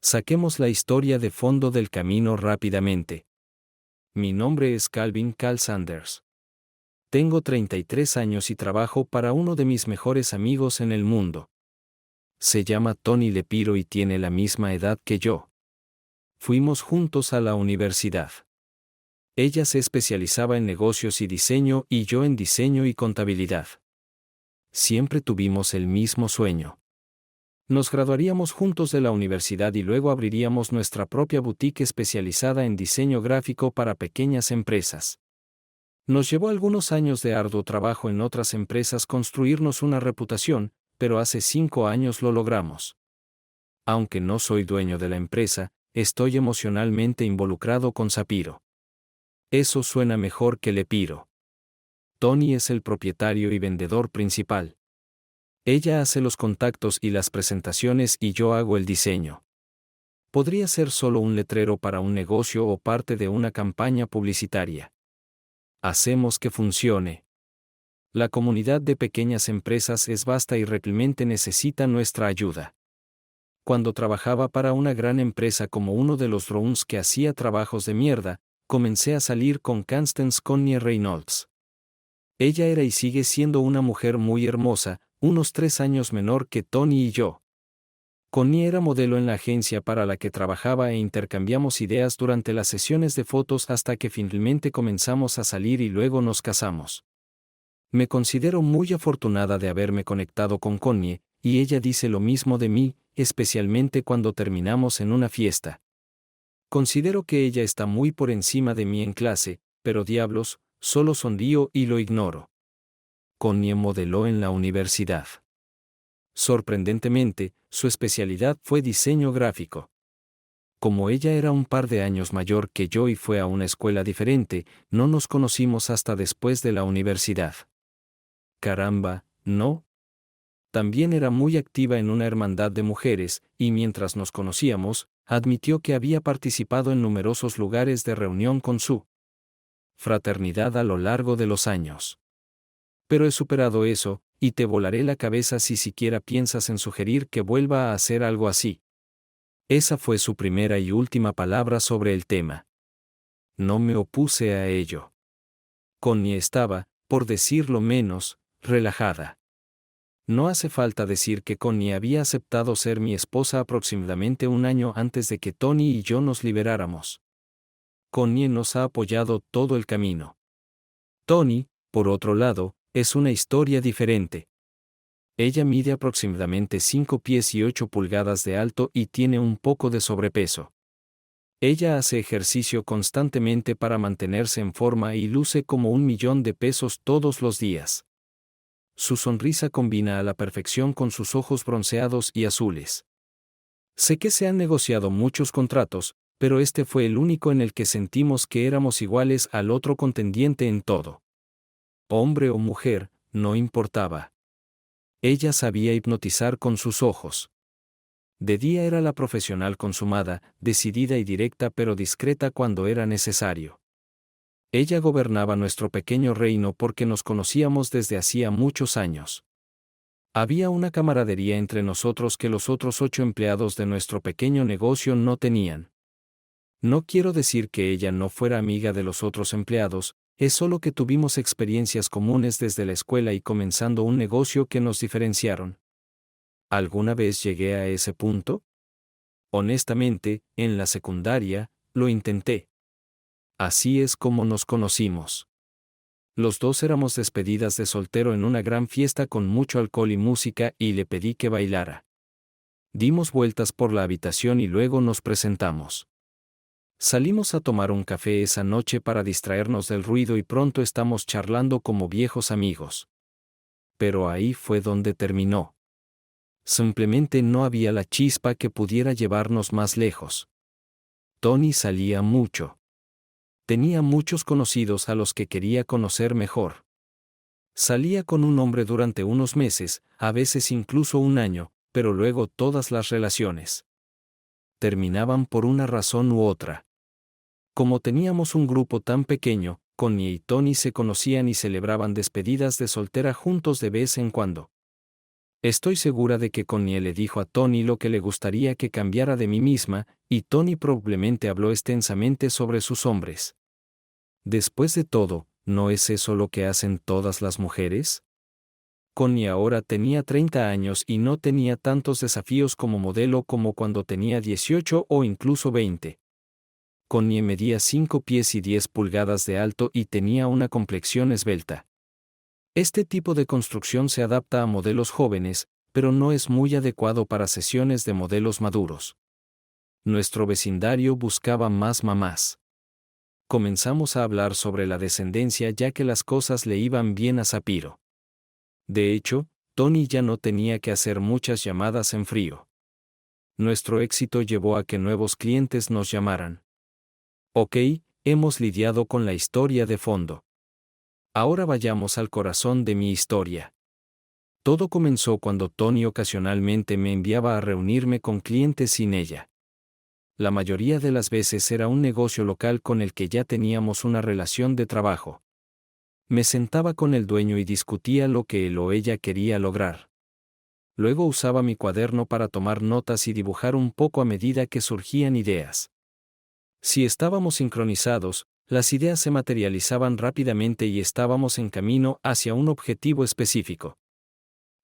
Saquemos la historia de fondo del camino rápidamente. Mi nombre es Calvin Cal Sanders. Tengo 33 años y trabajo para uno de mis mejores amigos en el mundo. Se llama Tony Lepiro y tiene la misma edad que yo. Fuimos juntos a la universidad. Ella se especializaba en negocios y diseño y yo en diseño y contabilidad. Siempre tuvimos el mismo sueño. Nos graduaríamos juntos de la universidad y luego abriríamos nuestra propia boutique especializada en diseño gráfico para pequeñas empresas. Nos llevó algunos años de arduo trabajo en otras empresas construirnos una reputación, pero hace 5 años lo logramos. Aunque no soy dueño de la empresa, estoy emocionalmente involucrado con Sapiro. Eso suena mejor que Lepiro. Tony es el propietario y vendedor principal. Ella hace los contactos y las presentaciones y yo hago el diseño. Podría ser solo un letrero para un negocio o parte de una campaña publicitaria. Hacemos que funcione. La comunidad de pequeñas empresas es vasta y realmente necesita nuestra ayuda. Cuando trabajaba para una gran empresa como uno de los drones que hacía trabajos de mierda, comencé a salir con Constance Connie Reynolds. Ella era y sigue siendo una mujer muy hermosa, unos 3 años menor que Tony y yo. Connie era modelo en la agencia para la que trabajaba e intercambiamos ideas durante las sesiones de fotos hasta que finalmente comenzamos a salir y luego nos casamos. Me considero muy afortunada de haberme conectado con Connie, y ella dice lo mismo de mí, especialmente cuando terminamos en una fiesta. Considero que ella está muy por encima de mí en clase, pero diablos, solo sonrío y lo ignoro. Connie modeló en la universidad. Sorprendentemente, su especialidad fue diseño gráfico. Como ella era un par de años mayor que yo y fue a una escuela diferente, no nos conocimos hasta después de la universidad. Caramba, ¿no? También era muy activa en una hermandad de mujeres, y mientras nos conocíamos, admitió que había participado en numerosos lugares de reunión con su fraternidad a lo largo de los años. Pero he superado eso, y te volaré la cabeza si siquiera piensas en sugerir que vuelva a hacer algo así. Esa fue su primera y última palabra sobre el tema. No me opuse a ello. Connie estaba, por decirlo menos, relajada. No hace falta decir que Connie había aceptado ser mi esposa aproximadamente un año antes de que Tony y yo nos liberáramos. Connie nos ha apoyado todo el camino. Tony, por otro lado, es una historia diferente. Ella mide aproximadamente 5 pies y 8 pulgadas de alto y tiene un poco de sobrepeso. Ella hace ejercicio constantemente para mantenerse en forma y luce como $1.000.000 todos los días. Su sonrisa combina a la perfección con sus ojos bronceados y azules. Sé que se han negociado muchos contratos, pero este fue el único en el que sentimos que éramos iguales al otro contendiente en todo. Hombre o mujer, no importaba. Ella sabía hipnotizar con sus ojos. De día era la profesional consumada, decidida y directa pero discreta cuando era necesario. Ella gobernaba nuestro pequeño reino porque nos conocíamos desde hacía muchos años. Había una camaradería entre nosotros que los otros 8 empleados de nuestro pequeño negocio no tenían. No quiero decir que ella no fuera amiga de los otros empleados, es solo que tuvimos experiencias comunes desde la escuela y comenzando un negocio que nos diferenciaron. ¿Alguna vez llegué a ese punto? Honestamente, en la secundaria, lo intenté. Así es como nos conocimos. Los dos éramos despedidas de soltero en una gran fiesta con mucho alcohol y música y le pedí que bailara. Dimos vueltas por la habitación y luego nos presentamos. Salimos a tomar un café esa noche para distraernos del ruido y pronto estamos charlando como viejos amigos. Pero ahí fue donde terminó. Simplemente no había la chispa que pudiera llevarnos más lejos. Tony salía mucho. Tenía muchos conocidos a los que quería conocer mejor. Salía con un hombre durante unos meses, a veces incluso un año, pero luego todas las relaciones terminaban por una razón u otra. Como teníamos un grupo tan pequeño, Connie y Tony se conocían y celebraban despedidas de soltera juntos de vez en cuando. Estoy segura de que Connie le dijo a Tony lo que le gustaría que cambiara de mí misma, y Tony probablemente habló extensamente sobre sus hombres. Después de todo, ¿no es eso lo que hacen todas las mujeres? Connie ahora tenía 30 años y no tenía tantos desafíos como modelo como cuando tenía 18 o incluso 20. Connie medía 5 pies y 10 pulgadas de alto y tenía una complexión esbelta. Este tipo de construcción se adapta a modelos jóvenes, pero no es muy adecuado para sesiones de modelos maduros. Nuestro vecindario buscaba más mamás. Comenzamos a hablar sobre la descendencia ya que las cosas le iban bien a Zapiro. De hecho, Tony ya no tenía que hacer muchas llamadas en frío. Nuestro éxito llevó a que nuevos clientes nos llamaran. Ok, hemos lidiado con la historia de fondo. Ahora vayamos al corazón de mi historia. Todo comenzó cuando Tony ocasionalmente me enviaba a reunirme con clientes sin ella. La mayoría de las veces era un negocio local con el que ya teníamos una relación de trabajo. Me sentaba con el dueño y discutía lo que él o ella quería lograr. Luego usaba mi cuaderno para tomar notas y dibujar un poco a medida que surgían ideas. Si estábamos sincronizados, las ideas se materializaban rápidamente y estábamos en camino hacia un objetivo específico.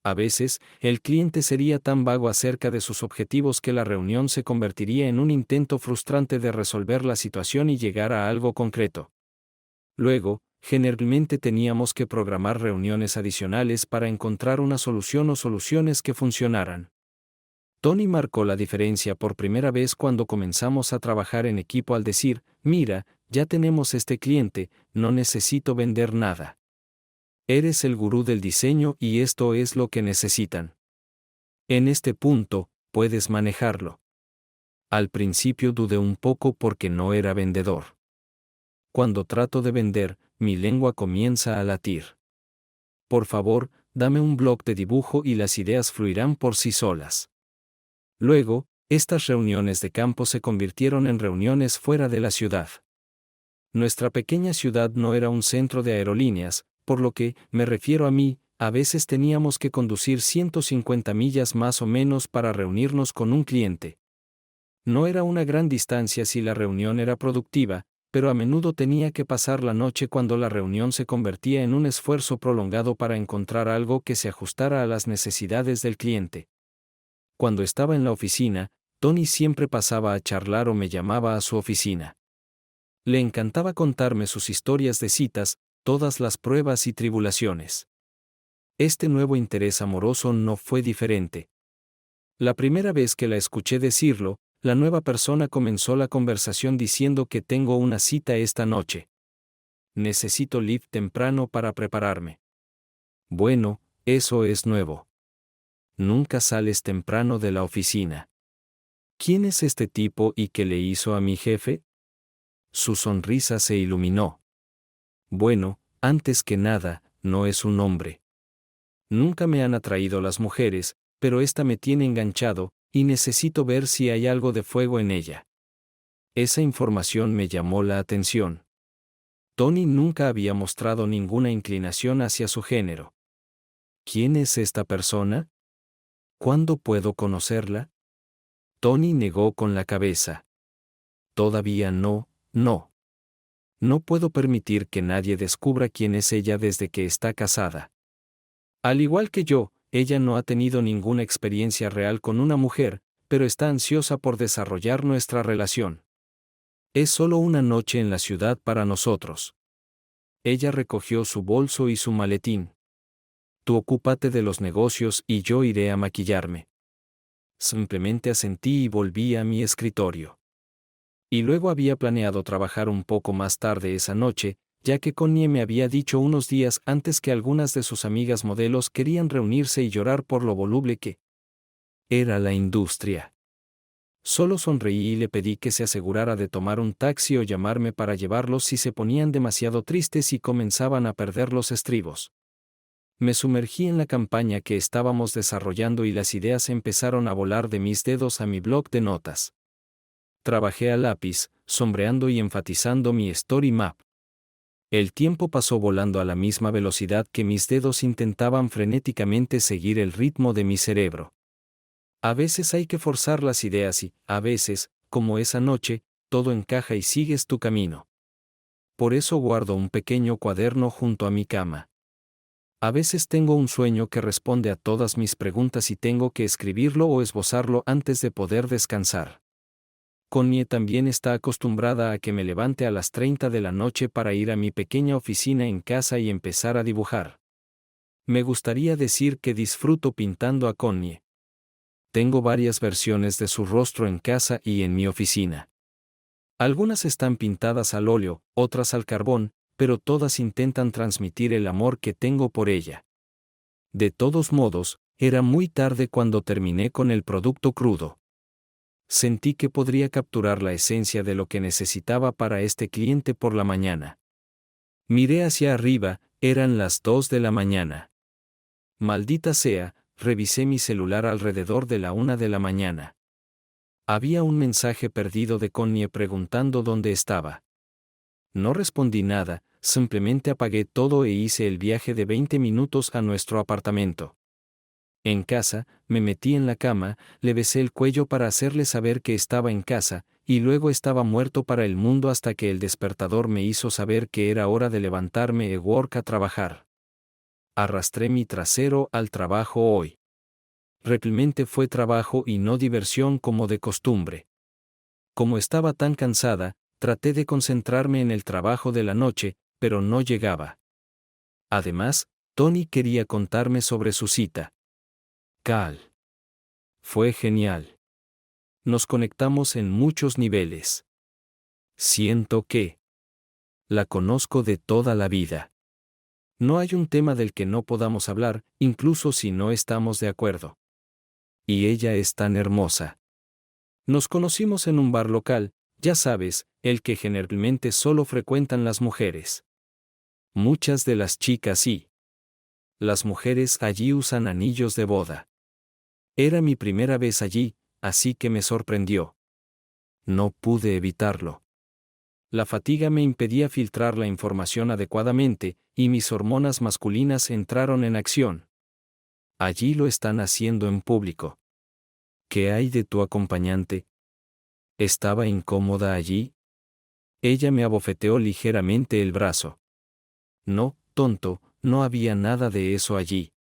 A veces, el cliente sería tan vago acerca de sus objetivos que la reunión se convertiría en un intento frustrante de resolver la situación y llegar a algo concreto. Luego, generalmente teníamos que programar reuniones adicionales para encontrar una solución o soluciones que funcionaran. Tony marcó la diferencia por primera vez cuando comenzamos a trabajar en equipo al decir, mira, ya tenemos este cliente, no necesito vender nada. Eres el gurú del diseño y esto es lo que necesitan. En este punto, puedes manejarlo. Al principio dudé un poco porque no era vendedor. Cuando trato de vender, mi lengua comienza a latir. Por favor, dame un bloc de dibujo y las ideas fluirán por sí solas. Luego, estas reuniones de campo se convirtieron en reuniones fuera de la ciudad. Nuestra pequeña ciudad no era un centro de aerolíneas, por lo que, me refiero a mí, a veces teníamos que conducir 150 millas más o menos para reunirnos con un cliente. No era una gran distancia si la reunión era productiva, pero a menudo tenía que pasar la noche cuando la reunión se convertía en un esfuerzo prolongado para encontrar algo que se ajustara a las necesidades del cliente. Cuando estaba en la oficina, Tony siempre pasaba a charlar o me llamaba a su oficina. Le encantaba contarme sus historias de citas, todas las pruebas y tribulaciones. Este nuevo interés amoroso no fue diferente. La primera vez que la escuché decirlo, la nueva persona comenzó la conversación diciendo que tengo una cita esta noche. Necesito lift temprano para prepararme. Bueno, eso es nuevo. Nunca sales temprano de la oficina. ¿Quién es este tipo y qué le hizo a mi jefe? Su sonrisa se iluminó. Bueno, antes que nada, no es un hombre. Nunca me han atraído las mujeres, pero esta me tiene enganchado, y necesito ver si hay algo de fuego en ella. Esa información me llamó la atención. Tony nunca había mostrado ninguna inclinación hacia su género. ¿Quién es esta persona? ¿Cuándo puedo conocerla? Tony negó con la cabeza. Todavía no, no. No puedo permitir que nadie descubra quién es ella desde que está casada. Al igual que yo, ella no ha tenido ninguna experiencia real con una mujer, pero está ansiosa por desarrollar nuestra relación. Es solo una noche en la ciudad para nosotros. Ella recogió su bolso y su maletín. Tú ocúpate de los negocios y yo iré a maquillarme. Simplemente asentí y volví a mi escritorio. Y luego había planeado trabajar un poco más tarde esa noche, ya que Connie me había dicho unos días antes que algunas de sus amigas modelos querían reunirse y llorar por lo voluble que era la industria. Solo sonreí y le pedí que se asegurara de tomar un taxi o llamarme para llevarlos si se ponían demasiado tristes y comenzaban a perder los estribos. Me sumergí en la campaña que estábamos desarrollando y las ideas empezaron a volar de mis dedos a mi bloc de notas. Trabajé a lápiz, sombreando y enfatizando mi story map. El tiempo pasó volando a la misma velocidad que mis dedos intentaban frenéticamente seguir el ritmo de mi cerebro. A veces hay que forzar las ideas y, a veces, como esa noche, todo encaja y sigues tu camino. Por eso guardo un pequeño cuaderno junto a mi cama. A veces tengo un sueño que responde a todas mis preguntas y tengo que escribirlo o esbozarlo antes de poder descansar. Connie también está acostumbrada a que me levante a las 30 de la noche para ir a mi pequeña oficina en casa y empezar a dibujar. Me gustaría decir que disfruto pintando a Connie. Tengo varias versiones de su rostro en casa y en mi oficina. Algunas están pintadas al óleo, otras al carbón, pero todas intentan transmitir el amor que tengo por ella. De todos modos, era muy tarde cuando terminé con el producto crudo. Sentí que podría capturar la esencia de lo que necesitaba para este cliente por la mañana. Miré hacia arriba, eran las 2 de la mañana. Maldita sea, revisé mi celular alrededor de la 1 de la mañana. Había un mensaje perdido de Connie preguntando dónde estaba. No respondí nada, simplemente apagué todo e hice el viaje de 20 minutos a nuestro apartamento. En casa, me metí en la cama, le besé el cuello para hacerle saber que estaba en casa, y luego estaba muerto para el mundo hasta que el despertador me hizo saber que era hora de levantarme e work a trabajar. Arrastré mi trasero al trabajo hoy. Realmente fue trabajo y no diversión como de costumbre. Como estaba tan cansada, traté de concentrarme en el trabajo de la noche, pero no llegaba. Además, Tony quería contarme sobre su cita. Cal. Fue genial. Nos conectamos en muchos niveles. Siento que la conozco de toda la vida. No hay un tema del que no podamos hablar, incluso si no estamos de acuerdo. Y ella es tan hermosa. Nos conocimos en un bar local, ya sabes, el que generalmente solo frecuentan las mujeres. Muchas de las chicas sí. Las mujeres allí usan anillos de boda. Era mi primera vez allí, así que me sorprendió. No pude evitarlo. La fatiga me impedía filtrar la información adecuadamente, y mis hormonas masculinas entraron en acción. Allí lo están haciendo en público. ¿Qué hay de tu acompañante? ¿Estaba incómoda allí? Ella me abofeteó ligeramente el brazo. No, tonto, no había nada de eso allí.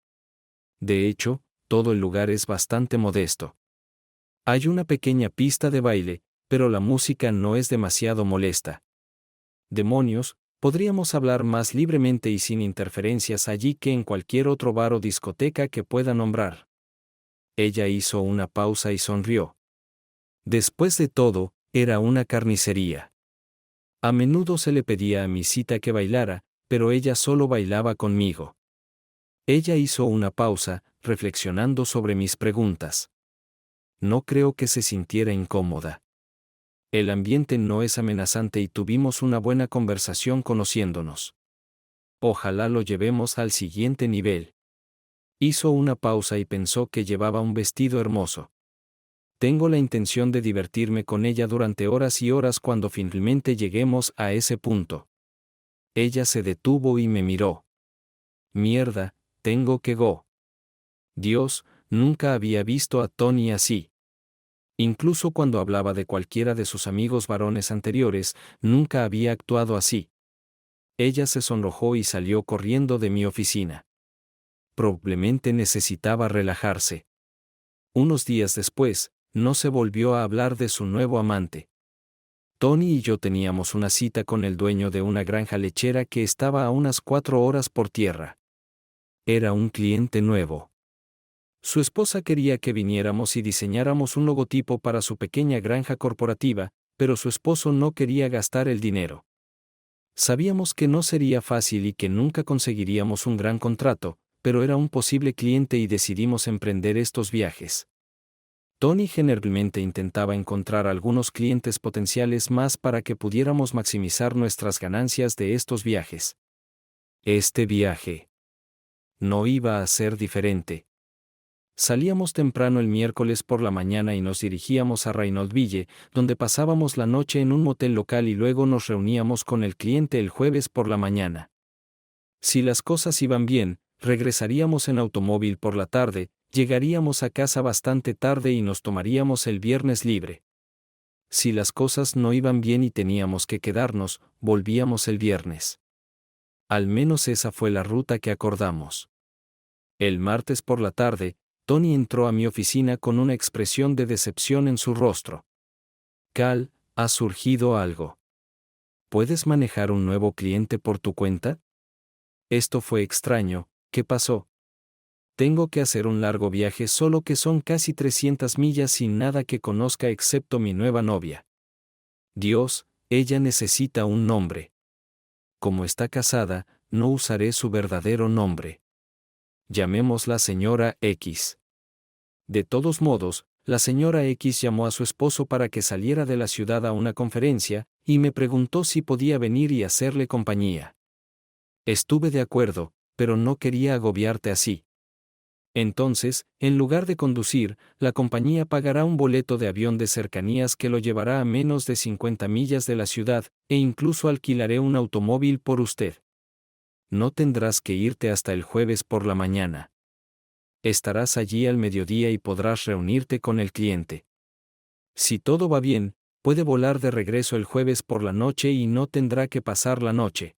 De hecho, todo el lugar es bastante modesto. Hay una pequeña pista de baile, pero la música no es demasiado molesta. Demonios, podríamos hablar más libremente y sin interferencias allí que en cualquier otro bar o discoteca que pueda nombrar. Ella hizo una pausa y sonrió. Después de todo, era una carnicería. A menudo se le pedía a mi cita que bailara, pero ella solo bailaba conmigo. Ella hizo una pausa, reflexionando sobre mis preguntas. No creo que se sintiera incómoda. El ambiente no es amenazante y tuvimos una buena conversación conociéndonos. Ojalá lo llevemos al siguiente nivel. Hizo una pausa y pensó que llevaba un vestido hermoso. Tengo la intención de divertirme con ella durante horas y horas cuando finalmente lleguemos a ese punto. Ella se detuvo y me miró. Mierda, tengo que go. Dios, nunca había visto a Tony así. Incluso cuando hablaba de cualquiera de sus amigos varones anteriores, nunca había actuado así. Ella se sonrojó y salió corriendo de mi oficina. Probablemente necesitaba relajarse. Unos días después, no se volvió a hablar de su nuevo amante. Tony y yo teníamos una cita con el dueño de una granja lechera que estaba a unas 4 horas por tierra. Era un cliente nuevo. Su esposa quería que viniéramos y diseñáramos un logotipo para su pequeña granja corporativa, pero su esposo no quería gastar el dinero. Sabíamos que no sería fácil y que nunca conseguiríamos un gran contrato, pero era un posible cliente y decidimos emprender estos viajes. Tony generalmente intentaba encontrar algunos clientes potenciales más para que pudiéramos maximizar nuestras ganancias de estos viajes. Este viaje no iba a ser diferente. Salíamos temprano el miércoles por la mañana y nos dirigíamos a Reynoldsville, donde pasábamos la noche en un motel local y luego nos reuníamos con el cliente el jueves por la mañana. Si las cosas iban bien, regresaríamos en automóvil por la tarde, llegaríamos a casa bastante tarde y nos tomaríamos el viernes libre. Si las cosas no iban bien y teníamos que quedarnos, volvíamos el viernes. Al menos esa fue la ruta que acordamos. El martes por la tarde, Tony entró a mi oficina con una expresión de decepción en su rostro. Cal, ¿ha surgido algo? ¿Puedes manejar un nuevo cliente por tu cuenta? Esto fue extraño, ¿qué pasó? Tengo que hacer un largo viaje solo que son casi 300 millas sin nada que conozca excepto mi nueva novia. Dios, ella necesita un nombre. Como está casada, no usaré su verdadero nombre. Llamémosla señora X. De todos modos, la señora X llamó a su esposo para que saliera de la ciudad a una conferencia, y me preguntó si podía venir y hacerle compañía. Estuve de acuerdo, pero no quería agobiarte así. Entonces, en lugar de conducir, la compañía pagará un boleto de avión de cercanías que lo llevará a menos de 50 millas de la ciudad, e incluso alquilaré un automóvil por usted. No tendrás que irte hasta el jueves por la mañana. Estarás allí al mediodía y podrás reunirte con el cliente. Si todo va bien, puede volar de regreso el jueves por la noche y no tendrá que pasar la noche.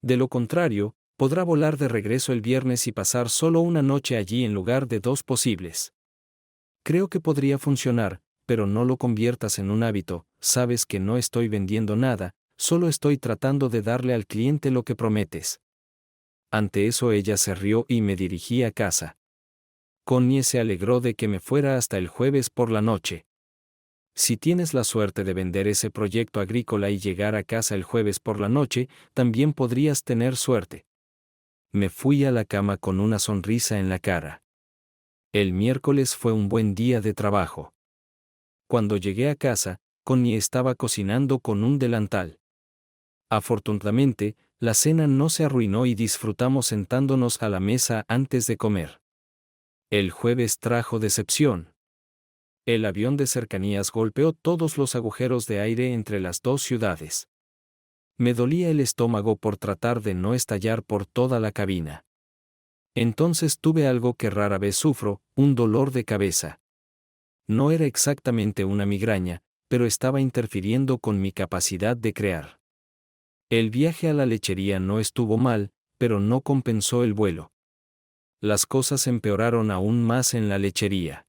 De lo contrario, podrá volar de regreso el viernes y pasar solo una noche allí en lugar de 2 posibles. Creo que podría funcionar, pero no lo conviertas en un hábito. Sabes que no estoy vendiendo nada, solo estoy tratando de darle al cliente lo que prometes. Ante eso ella se rió y me dirigí a casa. Connie se alegró de que me fuera hasta el jueves por la noche. Si tienes la suerte de vender ese proyecto agrícola y llegar a casa el jueves por la noche, también podrías tener suerte. Me fui a la cama con una sonrisa en la cara. El miércoles fue un buen día de trabajo. Cuando llegué a casa, Connie estaba cocinando con un delantal. Afortunadamente, la cena no se arruinó y disfrutamos sentándonos a la mesa antes de comer. El jueves trajo decepción. El avión de cercanías golpeó todos los agujeros de aire entre las 2 ciudades. Me dolía el estómago por tratar de no estallar por toda la cabina. Entonces tuve algo que rara vez sufro, un dolor de cabeza. No era exactamente una migraña, pero estaba interfiriendo con mi capacidad de crear. El viaje a la lechería no estuvo mal, pero no compensó el vuelo. Las cosas empeoraron aún más en la lechería.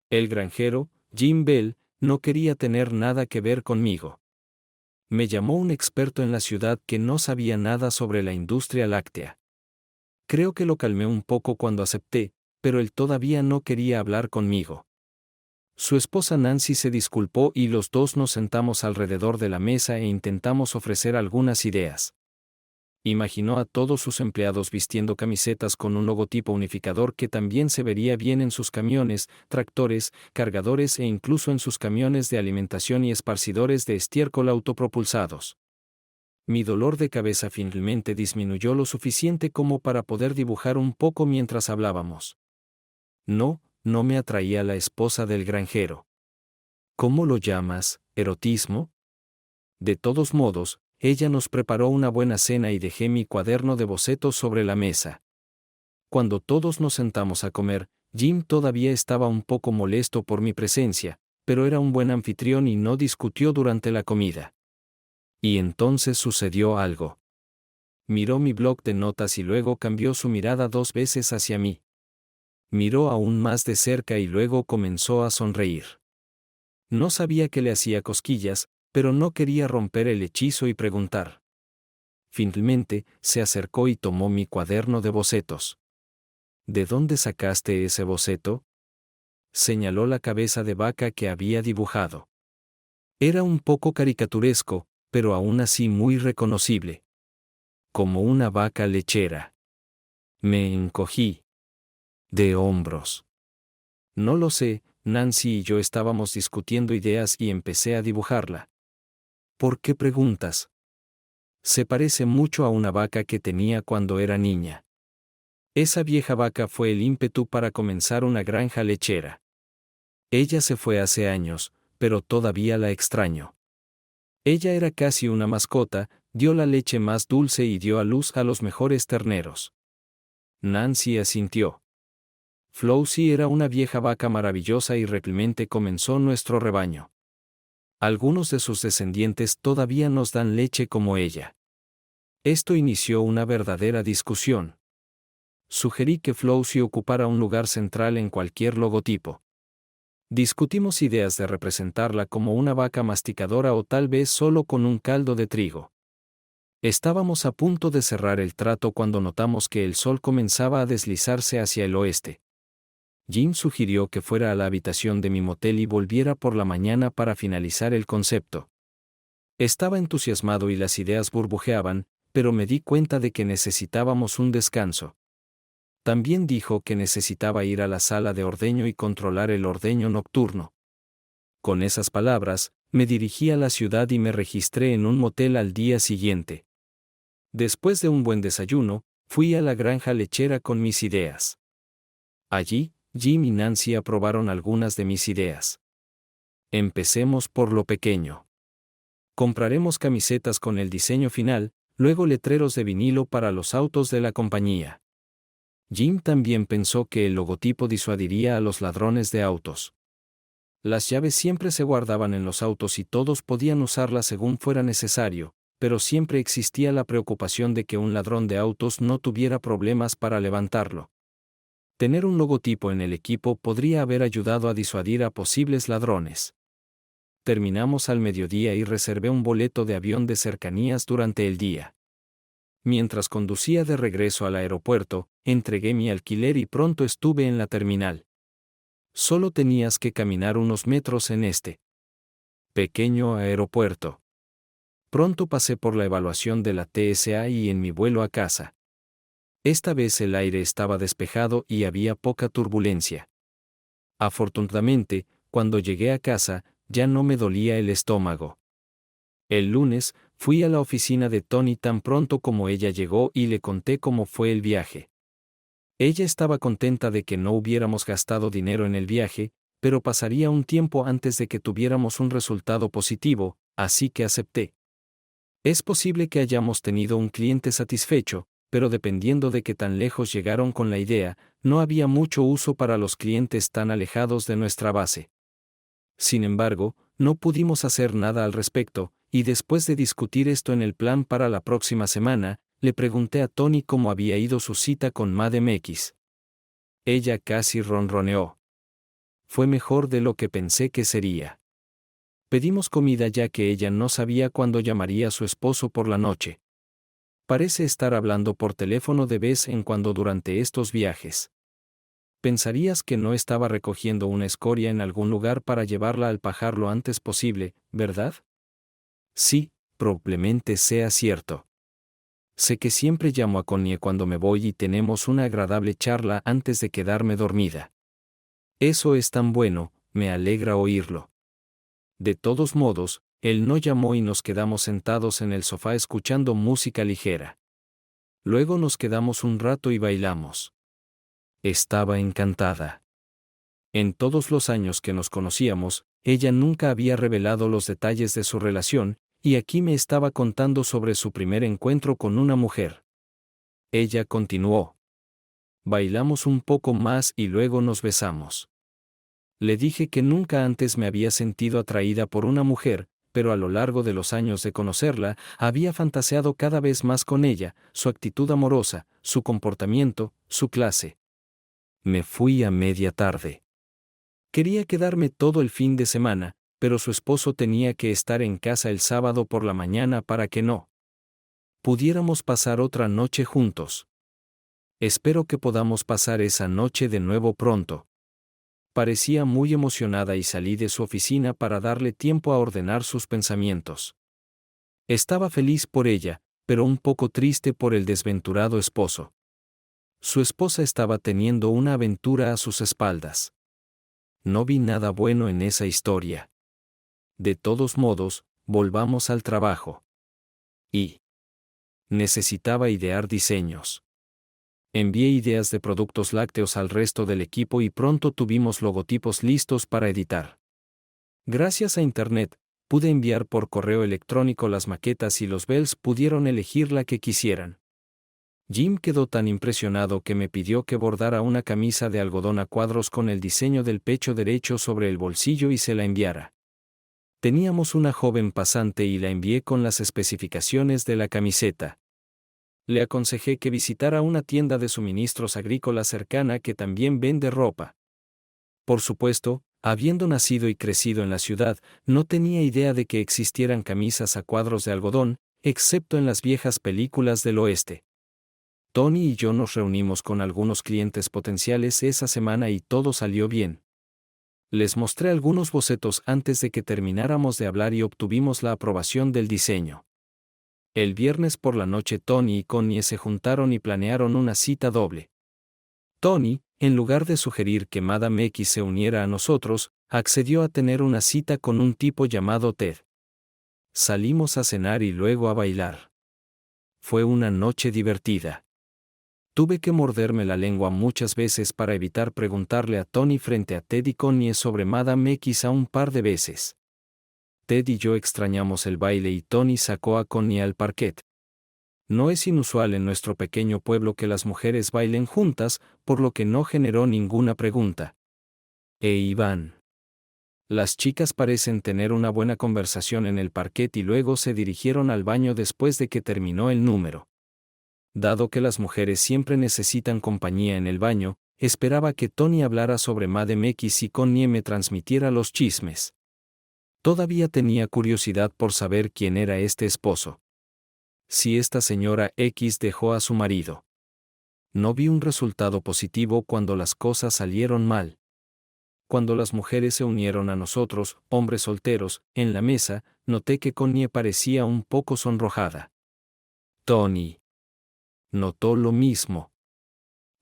El granjero, Jim Bell, no quería tener nada que ver conmigo. Me llamó un experto en la ciudad que no sabía nada sobre la industria láctea. Creo que lo calmé un poco cuando acepté, pero él todavía no quería hablar conmigo. Su esposa Nancy se disculpó y los dos nos sentamos alrededor de la mesa e intentamos ofrecer algunas ideas. Imaginó a todos sus empleados vistiendo camisetas con un logotipo unificador que también se vería bien en sus camiones, tractores, cargadores e incluso en sus camiones de alimentación y esparcidores de estiércol autopropulsados. Mi dolor de cabeza finalmente disminuyó lo suficiente como para poder dibujar un poco mientras hablábamos. No me atraía la esposa del granjero. ¿Cómo lo llamas, erotismo? De todos modos, ella nos preparó una buena cena y dejé mi cuaderno de bocetos sobre la mesa. Cuando todos nos sentamos a comer, Jim todavía estaba un poco molesto por mi presencia, pero era un buen anfitrión y no discutió durante la comida. Y entonces sucedió algo. Miró mi bloc de notas y luego cambió su mirada 2 veces hacia mí. Miró aún más de cerca y luego comenzó a sonreír. No sabía que le hacía cosquillas, pero no quería romper el hechizo y preguntar. Finalmente, se acercó y tomó mi cuaderno de bocetos. ¿De dónde sacaste ese boceto? Señaló la cabeza de vaca que había dibujado. Era un poco caricaturesco, pero aún así muy reconocible. Como una vaca lechera. Me encogí de hombros. No lo sé, Nancy y yo estábamos discutiendo ideas y empecé a dibujarla. ¿Por qué preguntas? Se parece mucho a una vaca que tenía cuando era niña. Esa vieja vaca fue el ímpetu para comenzar una granja lechera. Ella se fue hace años, pero todavía la extraño. Ella era casi una mascota, dio la leche más dulce y dio a luz a los mejores terneros. Nancy asintió. Flossie era una vieja vaca maravillosa y replemente comenzó nuestro rebaño. Algunos de sus descendientes todavía nos dan leche como ella. Esto inició una verdadera discusión. Sugerí que Flossie ocupara un lugar central en cualquier logotipo. Discutimos ideas de representarla como una vaca masticadora o tal vez solo con un caldo de trigo. Estábamos a punto de cerrar el trato cuando notamos que el sol comenzaba a deslizarse hacia el oeste. Jim sugirió que fuera a la habitación de mi motel y volviera por la mañana para finalizar el concepto. Estaba entusiasmado y las ideas burbujeaban, pero me di cuenta de que necesitábamos un descanso. También dijo que necesitaba ir a la sala de ordeño y controlar el ordeño nocturno. Con esas palabras, me dirigí a la ciudad y me registré en un motel al día siguiente. Después de un buen desayuno, fui a la granja lechera con mis ideas. Allí, Jim y Nancy aprobaron algunas de mis ideas. Empecemos por lo pequeño. Compraremos camisetas con el diseño final, luego letreros de vinilo para los autos de la compañía. Jim también pensó que el logotipo disuadiría a los ladrones de autos. Las llaves siempre se guardaban en los autos y todos podían usarlas según fuera necesario, pero siempre existía la preocupación de que un ladrón de autos no tuviera problemas para levantarlo. Tener un logotipo en el equipo podría haber ayudado a disuadir a posibles ladrones. Terminamos al mediodía y reservé un boleto de avión de cercanías durante el día. Mientras conducía de regreso al aeropuerto, entregué mi alquiler y pronto estuve en la terminal. Solo tenías que caminar unos metros en este pequeño aeropuerto. Pronto pasé por la evaluación de la TSA y en mi vuelo a casa. Esta vez el aire estaba despejado y había poca turbulencia. Afortunadamente, cuando llegué a casa, ya no me dolía el estómago. El lunes, fui a la oficina de Toni tan pronto como ella llegó y le conté cómo fue el viaje. Ella estaba contenta de que no hubiéramos gastado dinero en el viaje, pero pasaría un tiempo antes de que tuviéramos un resultado positivo, así que acepté. Es posible que hayamos tenido un cliente satisfecho, pero dependiendo de qué tan lejos llegaron con la idea, no había mucho uso para los clientes tan alejados de nuestra base. Sin embargo, no pudimos hacer nada al respecto, y después de discutir esto en el plan para la próxima semana, le pregunté a Toni cómo había ido su cita con Madam X. Ella casi ronroneó. Fue mejor de lo que pensé que sería. Pedimos comida ya que ella no sabía cuándo llamaría a su esposo por la noche. Parece estar hablando por teléfono de vez en cuando durante estos viajes. Pensarías que no estaba recogiendo una escoria en algún lugar para llevarla al pajar lo antes posible, ¿verdad? Sí, probablemente sea cierto. Sé que siempre llamo a Connie cuando me voy y tenemos una agradable charla antes de quedarme dormida. Eso es tan bueno, me alegra oírlo. De todos modos, él no llamó y nos quedamos sentados en el sofá escuchando música ligera. Luego nos quedamos un rato y bailamos. Estaba encantada. En todos los años que nos conocíamos, ella nunca había revelado los detalles de su relación, y aquí me estaba contando sobre su primer encuentro con una mujer. Ella continuó. Bailamos un poco más y luego nos besamos. Le dije que nunca antes me había sentido atraída por una mujer, pero a lo largo de los años de conocerla, había fantaseado cada vez más con ella, su actitud amorosa, su comportamiento, su clase. Me fui a media tarde. Quería quedarme todo el fin de semana, pero su esposo tenía que estar en casa el sábado por la mañana para que no pudiéramos pasar otra noche juntos. Espero que podamos pasar esa noche de nuevo pronto. Parecía muy emocionada y salí de su oficina para darle tiempo a ordenar sus pensamientos. Estaba feliz por ella, pero un poco triste por el desventurado esposo. Su esposa estaba teniendo una aventura a sus espaldas. No vi nada bueno en esa historia. De todos modos, volvamos al trabajo. Y necesitaba idear diseños. Envié ideas de productos lácteos al resto del equipo y pronto tuvimos logotipos listos para editar. Gracias a Internet, pude enviar por correo electrónico las maquetas y los Bells pudieron elegir la que quisieran. Jim quedó tan impresionado que me pidió que bordara una camisa de algodón a cuadros con el diseño del pecho derecho sobre el bolsillo y se la enviara. Teníamos una joven pasante y la envié con las especificaciones de la camiseta. Le aconsejé que visitara una tienda de suministros agrícolas cercana que también vende ropa. Por supuesto, habiendo nacido y crecido en la ciudad, no tenía idea de que existieran camisas a cuadros de algodón, excepto en las viejas películas del oeste. Tony y yo nos reunimos con algunos clientes potenciales esa semana y todo salió bien. Les mostré algunos bocetos antes de que termináramos de hablar y obtuvimos la aprobación del diseño. El viernes por la noche Tony y Connie se juntaron y planearon una cita doble. Tony, en lugar de sugerir que Madame X se uniera a nosotros, accedió a tener una cita con un tipo llamado Ted. Salimos a cenar y luego a bailar. Fue una noche divertida. Tuve que morderme la lengua muchas veces para evitar preguntarle a Tony frente a Ted y Connie sobre Madame X un par de veces. Ted y yo extrañamos el baile y Tony sacó a Connie al parquet. No es inusual en nuestro pequeño pueblo que las mujeres bailen juntas, por lo que no generó ninguna pregunta. Iván. Las chicas parecen tener una buena conversación en el parquet y luego se dirigieron al baño después de que terminó el número. Dado que las mujeres siempre necesitan compañía en el baño, esperaba que Tony hablara sobre Madame X y Connie me transmitiera los chismes. Todavía tenía curiosidad por saber quién era este esposo. Si esta señora X dejó a su marido. No vi un resultado positivo cuando las cosas salieron mal. Cuando las mujeres se unieron a nosotros, hombres solteros, en la mesa, noté que Connie parecía un poco sonrojada. Tony. Notó lo mismo.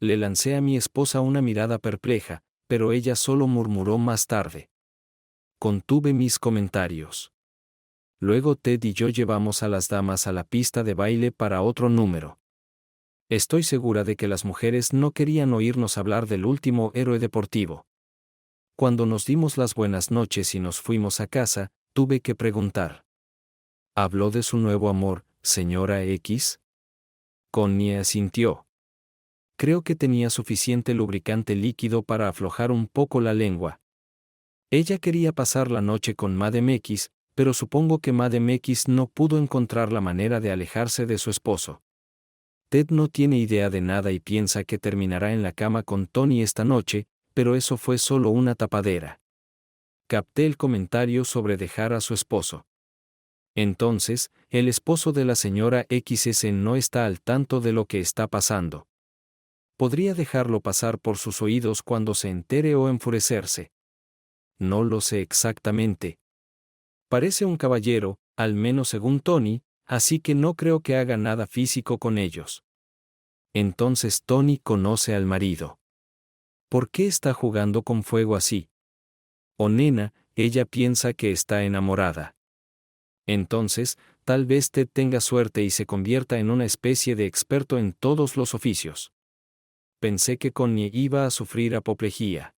Le lancé a mi esposa una mirada perpleja, pero ella solo murmuró más tarde. Contuve mis comentarios. Luego Ted y yo llevamos a las damas a la pista de baile para otro número. Estoy segura de que las mujeres no querían oírnos hablar del último héroe deportivo. Cuando nos dimos las buenas noches y nos fuimos a casa, tuve que preguntar. ¿Habló de su nuevo amor, señora X? Connie asintió. Creo que tenía suficiente lubricante líquido para aflojar un poco la lengua. Ella quería pasar la noche con Madame X, pero supongo que Madame X no pudo encontrar la manera de alejarse de su esposo. Ted no tiene idea de nada y piensa que terminará en la cama con Tony esta noche, pero eso fue solo una tapadera. Capté el comentario sobre dejar a su esposo. Entonces, el esposo de la señora XS no está al tanto de lo que está pasando. Podría dejarlo pasar por sus oídos cuando se entere o enfurecerse. No lo sé exactamente. Parece un caballero, al menos según Tony, así que no creo que haga nada físico con ellos. Entonces Tony conoce al marido. ¿Por qué está jugando con fuego así? Oh nena, ella piensa que está enamorada. Entonces, tal vez Ted tenga suerte y se convierta en una especie de experto en todos los oficios. Pensé que Connie iba a sufrir apoplejía.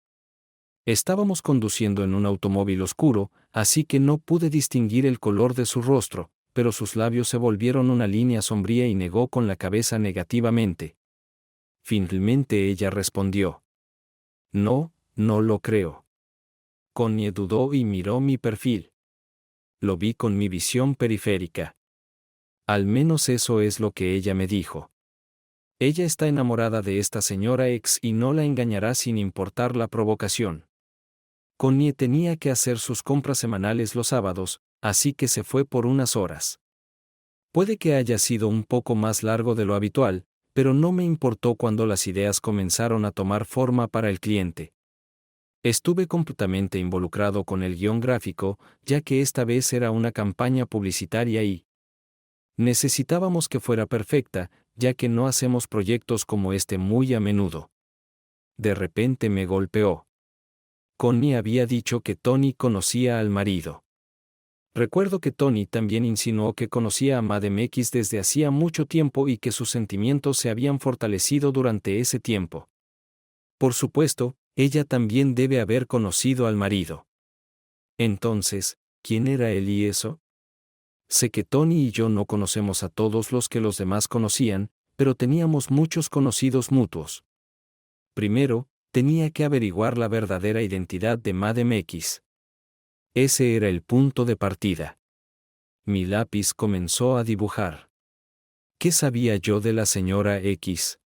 Estábamos conduciendo en un automóvil oscuro, así que no pude distinguir el color de su rostro, pero sus labios se volvieron una línea sombría y negó con la cabeza negativamente. Finalmente ella respondió. No, no lo creo. Connie dudó y miró mi perfil. Lo vi con mi visión periférica. Al menos eso es lo que ella me dijo. Ella está enamorada de esta señora X y no la engañará sin importar la provocación. Connie tenía que hacer sus compras semanales los sábados, así que se fue por unas horas. Puede que haya sido un poco más largo de lo habitual, pero no me importó cuando las ideas comenzaron a tomar forma para el cliente. Estuve completamente involucrado con el guión gráfico, ya que esta vez era una campaña publicitaria y necesitábamos que fuera perfecta, ya que no hacemos proyectos como este muy a menudo. De repente me golpeó. Connie había dicho que Tony conocía al marido. Recuerdo que Tony también insinuó que conocía a Madame X desde hacía mucho tiempo y que sus sentimientos se habían fortalecido durante ese tiempo. Por supuesto, ella también debe haber conocido al marido. Entonces, ¿quién era él y eso? Sé que Tony y yo no conocemos a todos los que los demás conocían, pero teníamos muchos conocidos mutuos. Primero, tenía que averiguar la verdadera identidad de Madame X. Ese era el punto de partida. Mi lápiz comenzó a dibujar. ¿Qué sabía yo de la señora X?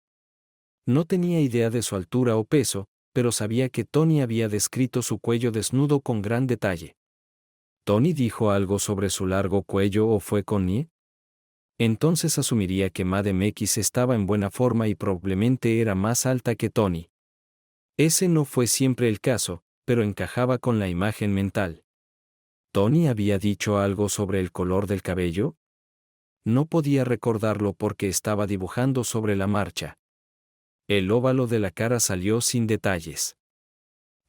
No tenía idea de su altura o peso, pero sabía que Tony había descrito su cuello desnudo con gran detalle. ¿Tony dijo algo sobre su largo cuello o fue Connie? Entonces asumiría que Madame X estaba en buena forma y probablemente era más alta que Tony. Ese no fue siempre el caso, pero encajaba con la imagen mental. ¿Tony había dicho algo sobre el color del cabello? No podía recordarlo porque estaba dibujando sobre la marcha. El óvalo de la cara salió sin detalles.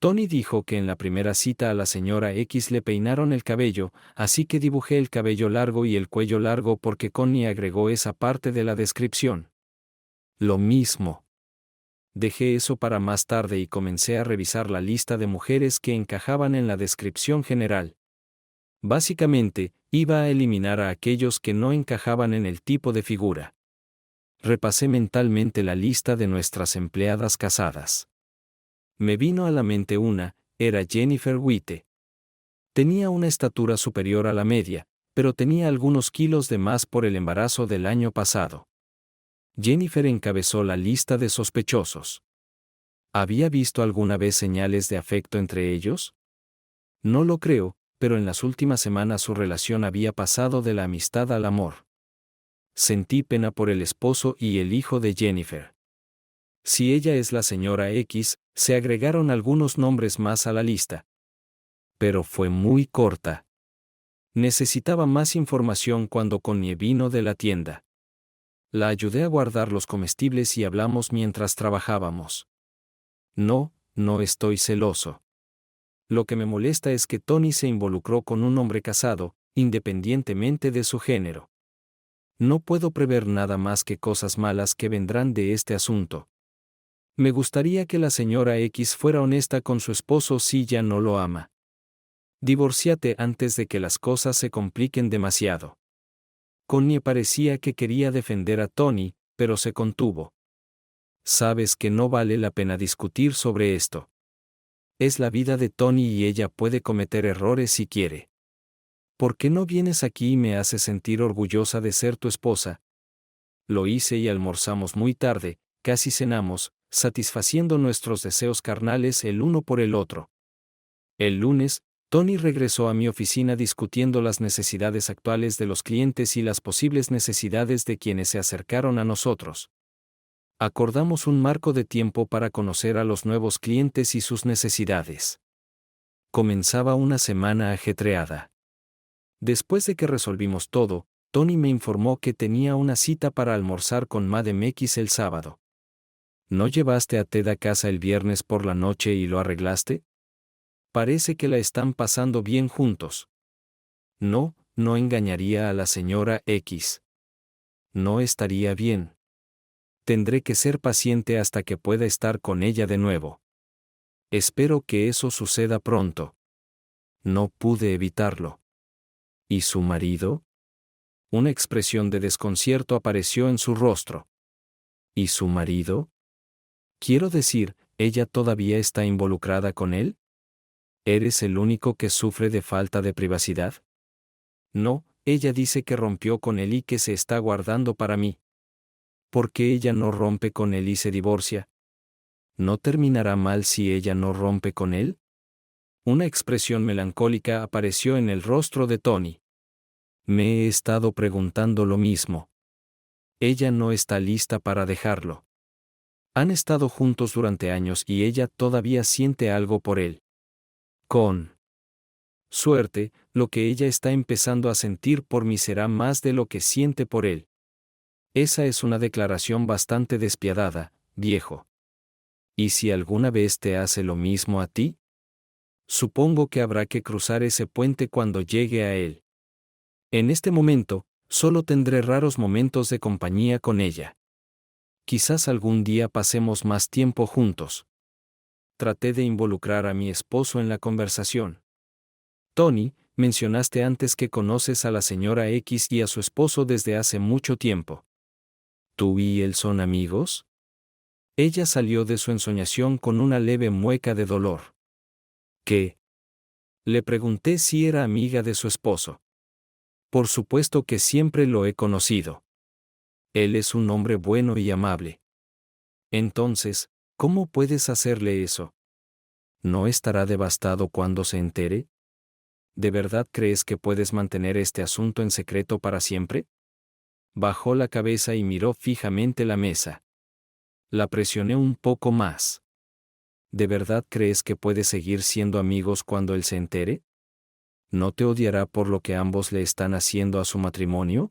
Tony dijo que en la primera cita a la señora X le peinaron el cabello, así que dibujé el cabello largo y el cuello largo porque Connie agregó esa parte de la descripción. Lo mismo. Dejé eso para más tarde y comencé a revisar la lista de mujeres que encajaban en la descripción general. Básicamente, iba a eliminar a aquellos que no encajaban en el tipo de figura. Repasé mentalmente la lista de nuestras empleadas casadas. Me vino a la mente una, era Jennifer Witte. Tenía una estatura superior a la media, pero tenía algunos kilos de más por el embarazo del año pasado. Jennifer encabezó la lista de sospechosos. ¿Había visto alguna vez señales de afecto entre ellos? No lo creo, pero en las últimas semanas su relación había pasado de la amistad al amor. Sentí pena por el esposo y el hijo de Jennifer. Si ella es la señora X, se agregaron algunos nombres más a la lista. Pero fue muy corta. Necesitaba más información cuando Connie vino de la tienda. La ayudé a guardar los comestibles y hablamos mientras trabajábamos. No, no estoy celoso. Lo que me molesta es que Tony se involucró con un hombre casado, independientemente de su género. No puedo prever nada más que cosas malas que vendrán de este asunto. Me gustaría que la señora X fuera honesta con su esposo si ya no lo ama. Divórciate antes de que las cosas se compliquen demasiado. Connie parecía que quería defender a Tony, pero se contuvo. Sabes que no vale la pena discutir sobre esto. Es la vida de Tony y ella puede cometer errores si quiere. ¿Por qué no vienes aquí y me haces sentir orgullosa de ser tu esposa? Lo hice y almorzamos muy tarde, casi cenamos, satisfaciendo nuestros deseos carnales el uno por el otro. El lunes, Tony regresó a mi oficina discutiendo las necesidades actuales de los clientes y las posibles necesidades de quienes se acercaron a nosotros. Acordamos un marco de tiempo para conocer a los nuevos clientes y sus necesidades. Comenzaba una semana ajetreada. Después de que resolvimos todo, Tony me informó que tenía una cita para almorzar con Madame X el sábado. ¿No llevaste a Ted a casa el viernes por la noche y lo arreglaste? Parece que la están pasando bien juntos. No, no engañaría a la señora X. No estaría bien. Tendré que ser paciente hasta que pueda estar con ella de nuevo. Espero que eso suceda pronto. No pude evitarlo. ¿Y su marido? Una expresión de desconcierto apareció en su rostro. ¿Y su marido? Quiero decir, ¿ella todavía está involucrada con él? ¿Eres el único que sufre de falta de privacidad? No, ella dice que rompió con él y que se está guardando para mí. ¿Por qué ella no rompe con él y se divorcia? ¿No terminará mal si ella no rompe con él? Una expresión melancólica apareció en el rostro de Tony. Me he estado preguntando lo mismo. Ella no está lista para dejarlo. Han estado juntos durante años y ella todavía siente algo por él. Con suerte, lo que ella está empezando a sentir por mí será más de lo que siente por él. Esa es una declaración bastante despiadada, viejo. ¿Y si alguna vez te hace lo mismo a ti? Supongo que habrá que cruzar ese puente cuando llegue a él. En este momento, solo tendré raros momentos de compañía con ella. Quizás algún día pasemos más tiempo juntos. Traté de involucrar a mi esposo en la conversación. Tony, mencionaste antes que conoces a la señora X y a su esposo desde hace mucho tiempo. ¿Tú y él son amigos? Ella salió de su ensoñación con una leve mueca de dolor. ¿Qué? Le pregunté si era amiga de su esposo. Por supuesto que siempre lo he conocido. Él es un hombre bueno y amable. Entonces, ¿cómo puedes hacerle eso? ¿No estará devastado cuando se entere? ¿De verdad crees que puedes mantener este asunto en secreto para siempre? Bajó la cabeza y miró fijamente la mesa. La presioné un poco más. ¿De verdad crees que puedes seguir siendo amigos cuando él se entere? ¿No te odiará por lo que ambos le están haciendo a su matrimonio?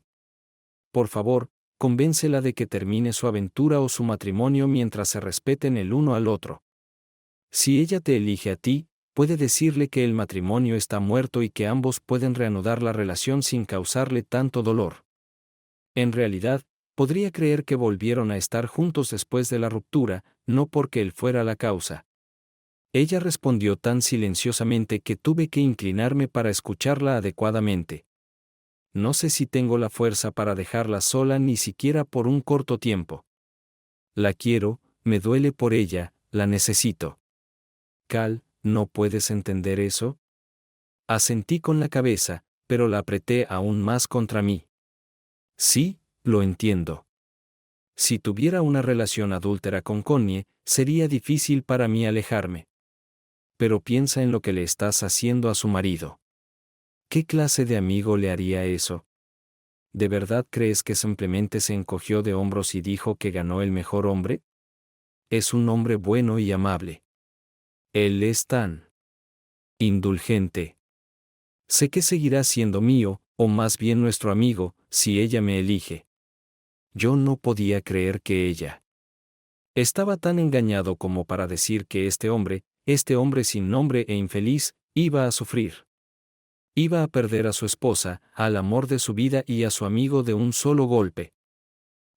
Por favor, convéncela de que termine su aventura o su matrimonio mientras se respeten el uno al otro. Si ella te elige a ti, puede decirle que el matrimonio está muerto y que ambos pueden reanudar la relación sin causarle tanto dolor. En realidad, podría creer que volvieron a estar juntos después de la ruptura, no porque él fuera la causa. Ella respondió tan silenciosamente que tuve que inclinarme para escucharla adecuadamente. No sé si tengo la fuerza para dejarla sola ni siquiera por un corto tiempo. La quiero, me duele por ella, la necesito. Cal, ¿no puedes entender eso? Asentí con la cabeza, pero la apreté aún más contra mí. Sí, lo entiendo. Si tuviera una relación adúltera con Connie, sería difícil para mí alejarme. Pero piensa en lo que le estás haciendo a su marido. ¿Qué clase de amigo le haría eso? ¿De verdad crees que simplemente se encogió de hombros y dijo que ganó el mejor hombre? Es un hombre bueno y amable. Él es tan indulgente. Sé que seguirá siendo mío, o más bien nuestro amigo, si ella me elige. Yo no podía creer que ella estaba tan engañado como para decir que este hombre sin nombre e infeliz, iba a sufrir. Iba a perder a su esposa, al amor de su vida y a su amigo de un solo golpe.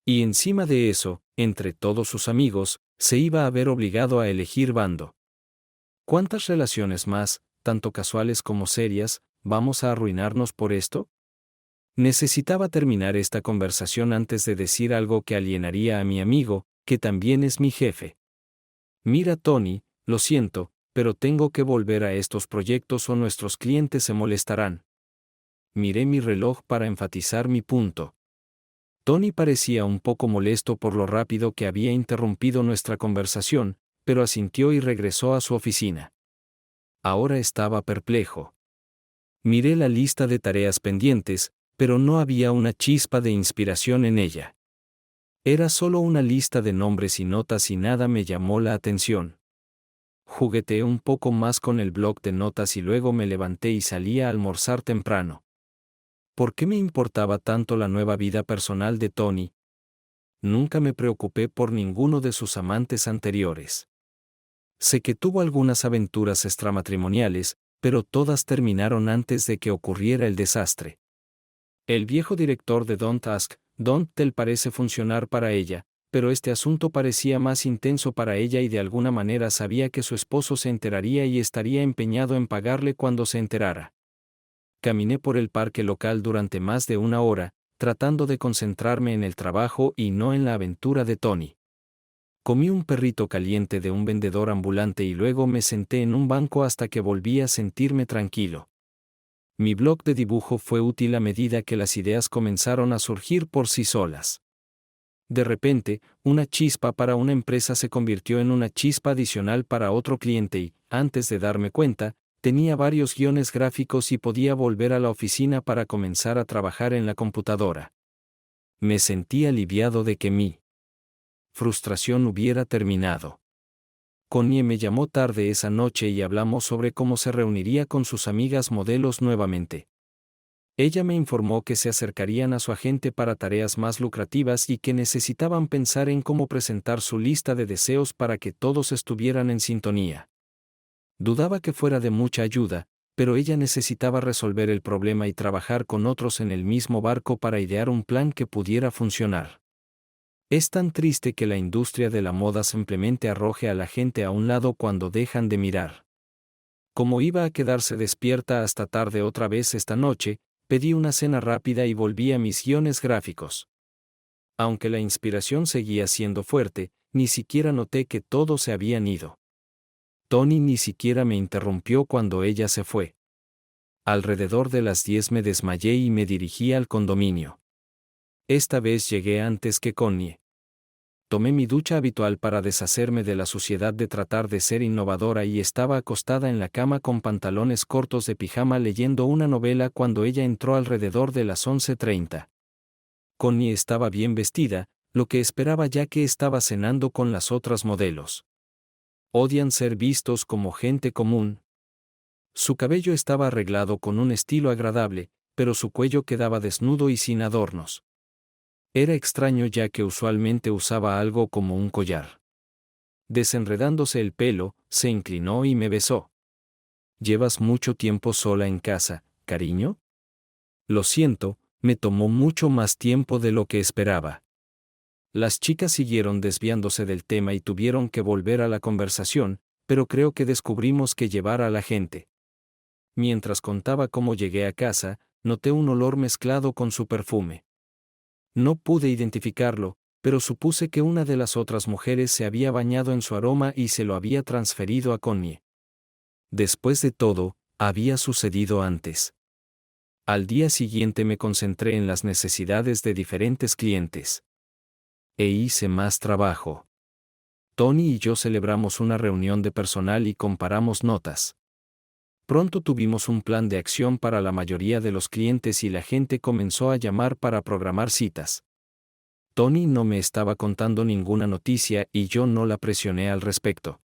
Y encima de eso, entre todos sus amigos, se iba a ver obligado a elegir bando. ¿Cuántas relaciones más, tanto casuales como serias, vamos a arruinarnos por esto? Necesitaba terminar esta conversación antes de decir algo que alienaría a mi amigo, que también es mi jefe. Mira, Tony, lo siento, pero tengo que volver a estos proyectos o nuestros clientes se molestarán. Miré mi reloj para enfatizar mi punto. Tony parecía un poco molesto por lo rápido que había interrumpido nuestra conversación, pero asintió y regresó a su oficina. Ahora estaba perplejo. Miré la lista de tareas pendientes, pero no había una chispa de inspiración en ella. Era solo una lista de nombres y notas y nada me llamó la atención. Jugueteé un poco más con el bloc de notas y luego me levanté y salí a almorzar temprano. ¿Por qué me importaba tanto la nueva vida personal de Tony? Nunca me preocupé por ninguno de sus amantes anteriores. Sé que tuvo algunas aventuras extramatrimoniales, pero todas terminaron antes de que ocurriera el desastre. El viejo director de Don't Ask, Don't Tell parece funcionar para ella, pero este asunto parecía más intenso para ella y de alguna manera sabía que su esposo se enteraría y estaría empeñado en pagarle cuando se enterara. Caminé por el parque local durante más de una hora, tratando de concentrarme en el trabajo y no en la aventura de Tony. Comí un perrito caliente de un vendedor ambulante y luego me senté en un banco hasta que volví a sentirme tranquilo. Mi blog de dibujo fue útil a medida que las ideas comenzaron a surgir por sí solas. De repente, una chispa para una empresa se convirtió en una chispa adicional para otro cliente y, antes de darme cuenta, tenía varios guiones gráficos y podía volver a la oficina para comenzar a trabajar en la computadora. Me sentí aliviado de que mi frustración hubiera terminado. Connie me llamó tarde esa noche y hablamos sobre cómo se reuniría con sus amigas modelos nuevamente. Ella me informó que se acercarían a su agente para tareas más lucrativas y que necesitaban pensar en cómo presentar su lista de deseos para que todos estuvieran en sintonía. Dudaba que fuera de mucha ayuda, pero ella necesitaba resolver el problema y trabajar con otros en el mismo barco para idear un plan que pudiera funcionar. Es tan triste que la industria de la moda simplemente arroje a la gente a un lado cuando dejan de mirar. Como iba a quedarse despierta hasta tarde otra vez esta noche, pedí una cena rápida y volví a mis guiones gráficos. Aunque la inspiración seguía siendo fuerte, ni siquiera noté que todos se habían ido. Tony ni siquiera me interrumpió cuando ella se fue. Alrededor de las 10 me desmayé y me dirigí al condominio. Esta vez llegué antes que Connie. Tomé mi ducha habitual para deshacerme de la suciedad de tratar de ser innovadora y estaba acostada en la cama con pantalones cortos de pijama leyendo una novela cuando ella entró alrededor de las 11:30. Connie estaba bien vestida, lo que esperaba ya que estaba cenando con las otras modelos. Odian ser vistos como gente común. Su cabello estaba arreglado con un estilo agradable, pero su cuello quedaba desnudo y sin adornos. Era extraño ya que usualmente usaba algo como un collar. Desenredándose el pelo, se inclinó y me besó. ¿Llevas mucho tiempo sola en casa, cariño? Lo siento, me tomó mucho más tiempo de lo que esperaba. Las chicas siguieron desviándose del tema y tuvieron que volver a la conversación, pero creo que descubrimos que llevar a la gente. Mientras contaba cómo llegué a casa, noté un olor mezclado con su perfume. No pude identificarlo, pero supuse que una de las otras mujeres se había bañado en su aroma y se lo había transferido a Connie. Después de todo, había sucedido antes. Al día siguiente me concentré en las necesidades de diferentes clientes. E hice más trabajo. Tony y yo celebramos una reunión de personal y comparamos notas. Pronto tuvimos un plan de acción para la mayoría de los clientes y la gente comenzó a llamar para programar citas. Tony no me estaba contando ninguna noticia y yo no la presioné al respecto.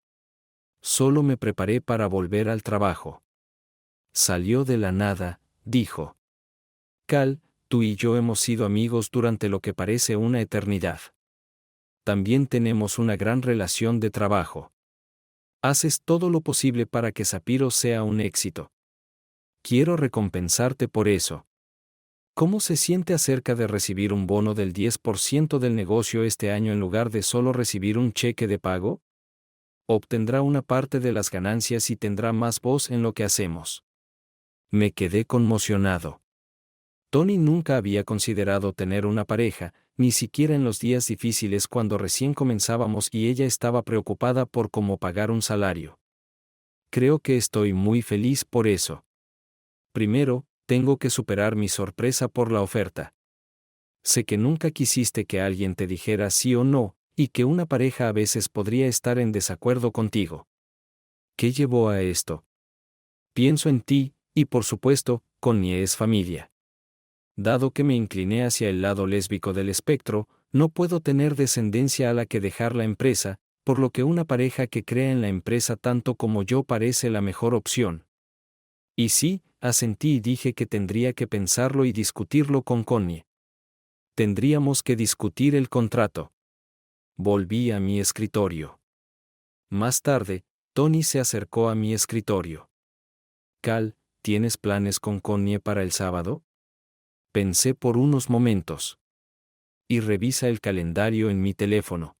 Solo me preparé para volver al trabajo. Salió de la nada, dijo. Cal, tú y yo hemos sido amigos durante lo que parece una eternidad. También tenemos una gran relación de trabajo. Haces todo lo posible para que Sapiro sea un éxito. Quiero recompensarte por eso. ¿Cómo se siente acerca de recibir un bono del 10% del negocio este año en lugar de solo recibir un cheque de pago? Obtendrá una parte de las ganancias y tendrá más voz en lo que hacemos. Me quedé conmocionado. Tony nunca había considerado tener una pareja, ni siquiera en los días difíciles cuando recién comenzábamos y ella estaba preocupada por cómo pagar un salario. Creo que estoy muy feliz por eso. Primero, tengo que superar mi sorpresa por la oferta. Sé que nunca quisiste que alguien te dijera sí o no, y que una pareja a veces podría estar en desacuerdo contigo. ¿Qué llevó a esto? Pienso en ti, y por supuesto, Connie es familia. Dado que me incliné hacia el lado lésbico del espectro, no puedo tener descendencia a la que dejar la empresa, por lo que una pareja que crea en la empresa tanto como yo parece la mejor opción. Y sí, asentí y dije que tendría que pensarlo y discutirlo con Connie. Tendríamos que discutir el contrato. Volví a mi escritorio. Más tarde, Tony se acercó a mi escritorio. Cal, ¿tienes planes con Connie para el sábado? Pensé por unos momentos. Y revisa el calendario en mi teléfono.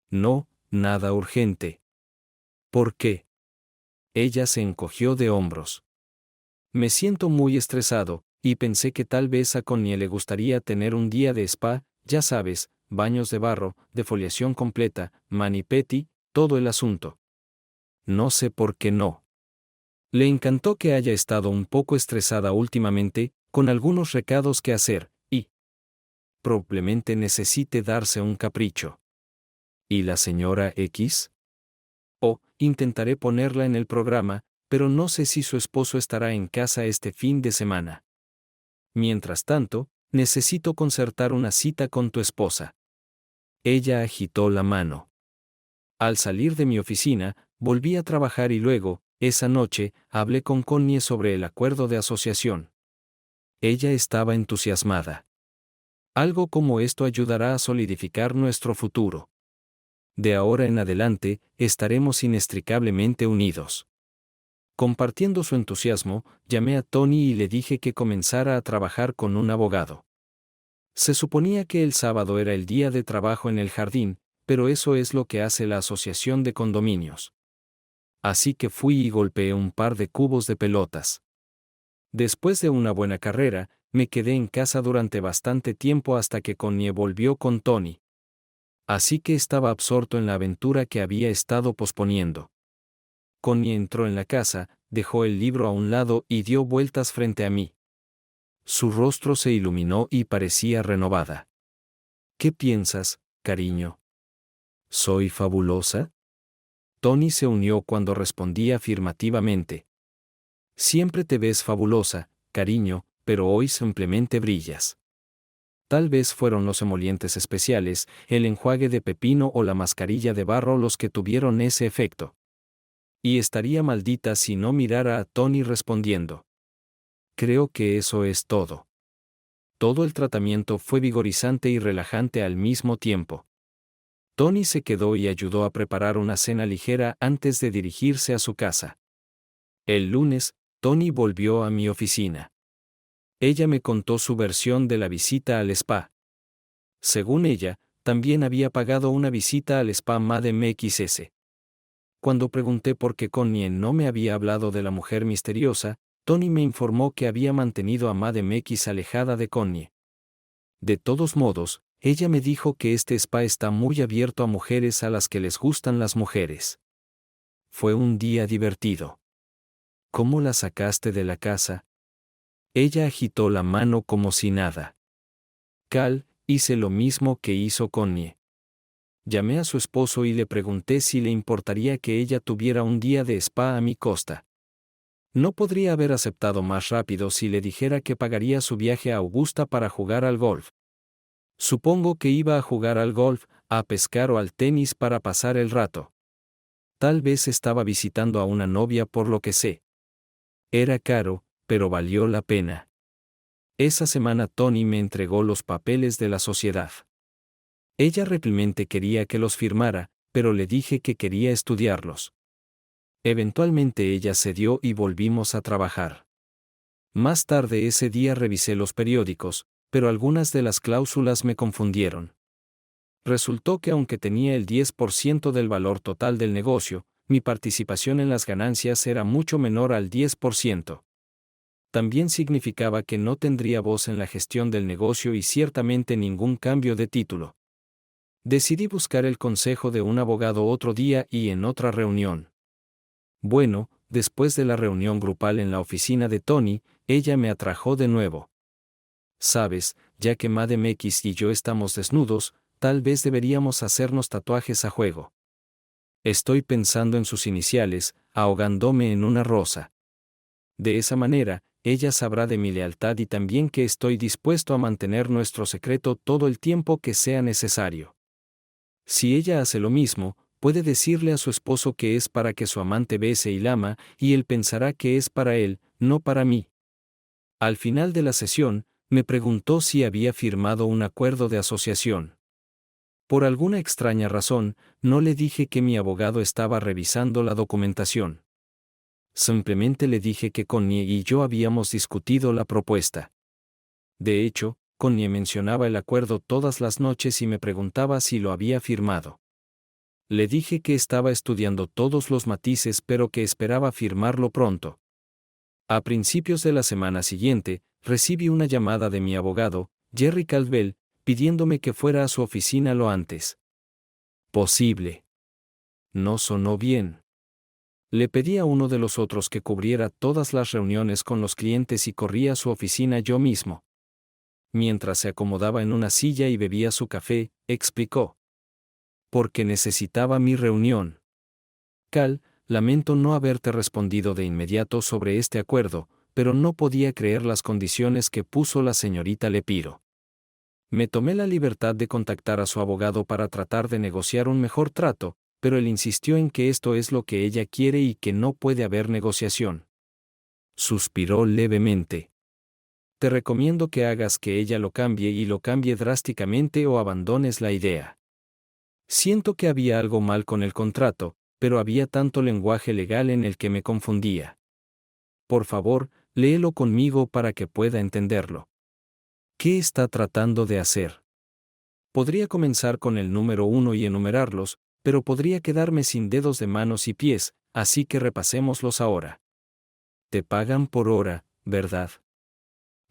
No, nada urgente. ¿Por qué? Ella se encogió de hombros. Me siento muy estresado, y pensé que tal vez a Connie le gustaría tener un día de spa, ya sabes, baños de barro, defoliación completa, mani-pedi, todo el asunto. No sé por qué no. Le encantó que haya estado un poco estresada últimamente, con algunos recados que hacer, y probablemente necesite darse un capricho. ¿Y la señora X? Intentaré ponerla en el programa, pero no sé si su esposo estará en casa este fin de semana. Mientras tanto, necesito concertar una cita con tu esposa. Ella agitó la mano. Al salir de mi oficina, volví a trabajar y luego, esa noche, hablé con Connie sobre el acuerdo de asociación. Ella estaba entusiasmada. Algo como esto ayudará a solidificar nuestro futuro. De ahora en adelante, estaremos inextricablemente unidos. Compartiendo su entusiasmo, llamé a Tony y le dije que comenzara a trabajar con un abogado. Se suponía que el sábado era el día de trabajo en el jardín, pero eso es lo que hace la asociación de condominios. Así que fui y golpeé un par de cubos de pelotas. Después de una buena carrera, me quedé en casa durante bastante tiempo hasta que Connie volvió con Tony. Así que estaba absorto en la aventura que había estado posponiendo. Connie entró en la casa, dejó el libro a un lado y dio vueltas frente a mí. Su rostro se iluminó y parecía renovada. ¿Qué piensas, cariño? ¿Soy fabulosa? Tony se unió cuando respondí afirmativamente. Siempre te ves fabulosa, cariño, pero hoy simplemente brillas. Tal vez fueron los emolientes especiales, el enjuague de pepino o la mascarilla de barro los que tuvieron ese efecto. Y estaría maldita si no mirara a Tony respondiendo. Creo que eso es todo. Todo el tratamiento fue vigorizante y relajante al mismo tiempo. Tony se quedó y ayudó a preparar una cena ligera antes de dirigirse a su casa. El lunes, Tony volvió a mi oficina. Ella me contó su versión de la visita al spa. Según ella, también había pagado una visita al spa MADMXS. Cuando pregunté por qué Connie no me había hablado de la mujer misteriosa, Tony me informó que había mantenido a MADMX alejada de Connie. De todos modos, ella me dijo que este spa está muy abierto a mujeres a las que les gustan las mujeres. Fue un día divertido. ¿Cómo la sacaste de la casa? Ella agitó la mano como si nada. Cal, hice lo mismo que hizo Connie. Llamé a su esposo y le pregunté si le importaría que ella tuviera un día de spa a mi costa. No podría haber aceptado más rápido si le dijera que pagaría su viaje a Augusta para jugar al golf. Supongo que iba a jugar al golf, a pescar o al tenis para pasar el rato. Tal vez estaba visitando a una novia por lo que sé. Era caro, pero valió la pena. Esa semana Tony me entregó los papeles de la sociedad. Ella realmente quería que los firmara, pero le dije que quería estudiarlos. Eventualmente ella cedió y volvimos a trabajar. Más tarde ese día revisé los periódicos, pero algunas de las cláusulas me confundieron. Resultó que aunque tenía el 10% del valor total del negocio, mi participación en las ganancias era mucho menor al 10%. También significaba que no tendría voz en la gestión del negocio y ciertamente ningún cambio de título. Decidí buscar el consejo de un abogado otro día y en otra reunión. Bueno, después de la reunión grupal en la oficina de Tony, ella me atrajo de nuevo. Sabes, ya que MADMX y yo estamos desnudos, tal vez deberíamos hacernos tatuajes a juego. Estoy pensando en sus iniciales, ahogándome en una rosa. De esa manera, ella sabrá de mi lealtad y también que estoy dispuesto a mantener nuestro secreto todo el tiempo que sea necesario. Si ella hace lo mismo, puede decirle a su esposo que es para que su amante bese y lama, y él pensará que es para él, no para mí. Al final de la sesión, me preguntó si había firmado un acuerdo de asociación. Por alguna extraña razón, no le dije que mi abogado estaba revisando la documentación. Simplemente le dije que Connie y yo habíamos discutido la propuesta. De hecho, Connie mencionaba el acuerdo todas las noches y me preguntaba si lo había firmado. Le dije que estaba estudiando todos los matices pero que esperaba firmarlo pronto. A principios de la semana siguiente, recibí una llamada de mi abogado, Jerry Caldwell, pidiéndome que fuera a su oficina lo antes posible. No sonó bien. Le pedí a uno de los otros que cubriera todas las reuniones con los clientes y corrí a su oficina yo mismo. Mientras se acomodaba en una silla y bebía su café, explicó. Porque necesitaba mi reunión. Cal, lamento no haberte respondido de inmediato sobre este acuerdo, pero no podía creer las condiciones que puso la señorita Lepiro. Me tomé la libertad de contactar a su abogado para tratar de negociar un mejor trato, pero él insistió en que esto es lo que ella quiere y que no puede haber negociación. Suspiró levemente. Te recomiendo que hagas que ella lo cambie y lo cambie drásticamente o abandones la idea. Siento que había algo mal con el contrato, pero había tanto lenguaje legal en el que me confundía. Por favor, léelo conmigo para que pueda entenderlo. ¿Qué está tratando de hacer? Podría comenzar con el número 1 y enumerarlos, pero podría quedarme sin dedos de manos y pies, así que repasémoslos ahora. Te pagan por hora, ¿verdad?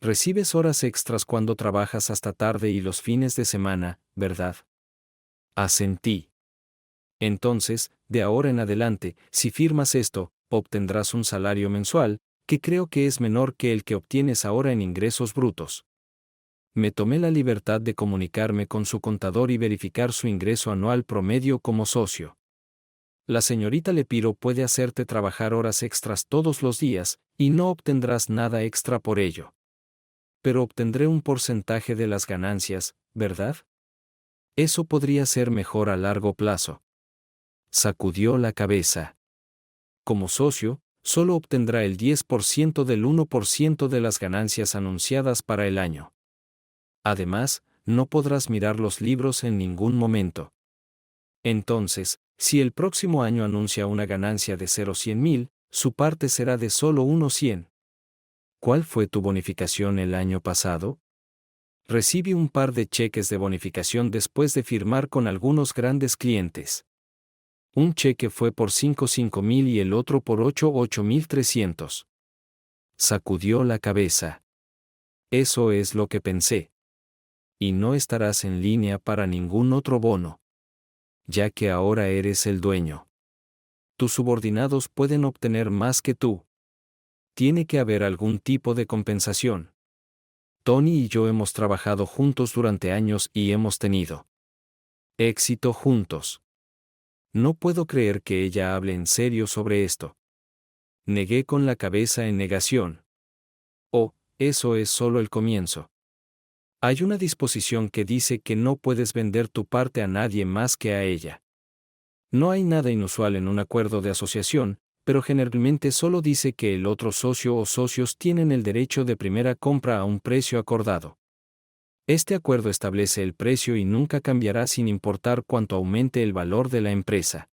Recibes horas extras cuando trabajas hasta tarde y los fines de semana, ¿verdad? Asentí. Entonces, de ahora en adelante, si firmas esto, obtendrás un salario mensual, que creo que es menor que el que obtienes ahora en ingresos brutos. Me tomé la libertad de comunicarme con su contador y verificar su ingreso anual promedio como socio. La señorita Lepiro puede hacerte trabajar horas extras todos los días, y no obtendrás nada extra por ello. Pero obtendré un porcentaje de las ganancias, ¿verdad? Eso podría ser mejor a largo plazo. Sacudió la cabeza. Como socio, solo obtendrá el 10% del 1% de las ganancias anunciadas para el año. Además, no podrás mirar los libros en ningún momento. Entonces, si el próximo año anuncia una ganancia de 0,100,000, su parte será de solo 1,100. ¿Cuál fue tu bonificación el año pasado? Recibí un par de cheques de bonificación después de firmar con algunos grandes clientes. Un cheque fue por 5,000 y el otro por 8,300. Sacudió la cabeza. Eso es lo que pensé. Y no estarás en línea para ningún otro bono, ya que ahora eres el dueño. Tus subordinados pueden obtener más que tú. Tiene que haber algún tipo de compensación. Tony y yo hemos trabajado juntos durante años y hemos tenido éxito juntos. No puedo creer que ella hable en serio sobre esto. Negué con la cabeza en negación. Oh, eso es solo el comienzo. Hay una disposición que dice que no puedes vender tu parte a nadie más que a ella. No hay nada inusual en un acuerdo de asociación, pero generalmente solo dice que el otro socio o socios tienen el derecho de primera compra a un precio acordado. Este acuerdo establece el precio y nunca cambiará sin importar cuánto aumente el valor de la empresa.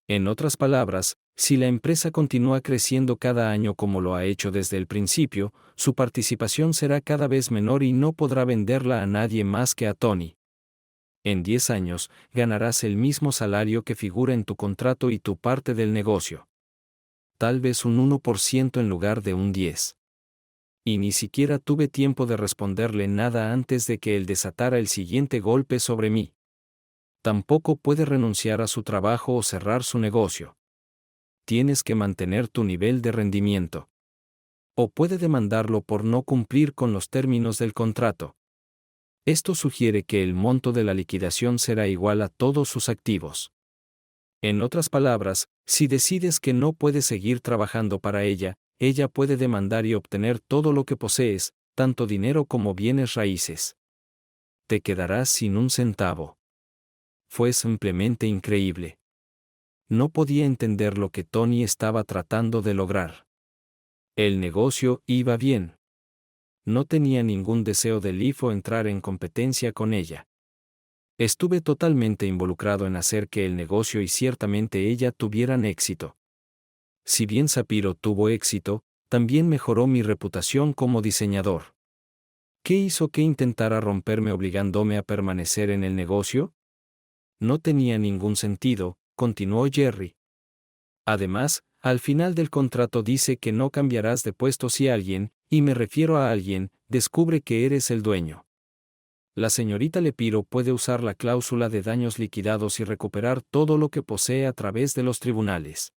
En otras palabras, si la empresa continúa creciendo cada año como lo ha hecho desde el principio, su participación será cada vez menor y no podrá venderla a nadie más que a Tony. En 10 años, ganarás el mismo salario que figura en tu contrato y tu parte del negocio. Tal vez un 1% en lugar de un 10%. Y ni siquiera tuve tiempo de responderle nada antes de que él desatara el siguiente golpe sobre mí. Tampoco puede renunciar a su trabajo o cerrar su negocio. Tienes que mantener tu nivel de rendimiento. O puede demandarlo por no cumplir con los términos del contrato. Esto sugiere que el monto de la liquidación será igual a todos sus activos. En otras palabras, si decides que no puedes seguir trabajando para ella, ella puede demandar y obtener todo lo que posees, tanto dinero como bienes raíces. Te quedarás sin un centavo. Fue simplemente increíble. No podía entender lo que Tony estaba tratando de lograr. El negocio iba bien. No tenía ningún deseo de Leaf o entrar en competencia con ella. Estuve totalmente involucrado en hacer que el negocio y ciertamente ella tuvieran éxito. Si bien Sapiro tuvo éxito, también mejoró mi reputación como diseñador. ¿Qué hizo que intentara romperme obligándome a permanecer en el negocio? No tenía ningún sentido, continuó Jerry. Además, al final del contrato dice que no cambiarás de puesto si alguien, y me refiero a alguien, descubre que eres el dueño. La señorita Lepiro puede usar la cláusula de daños liquidados y recuperar todo lo que posee a través de los tribunales.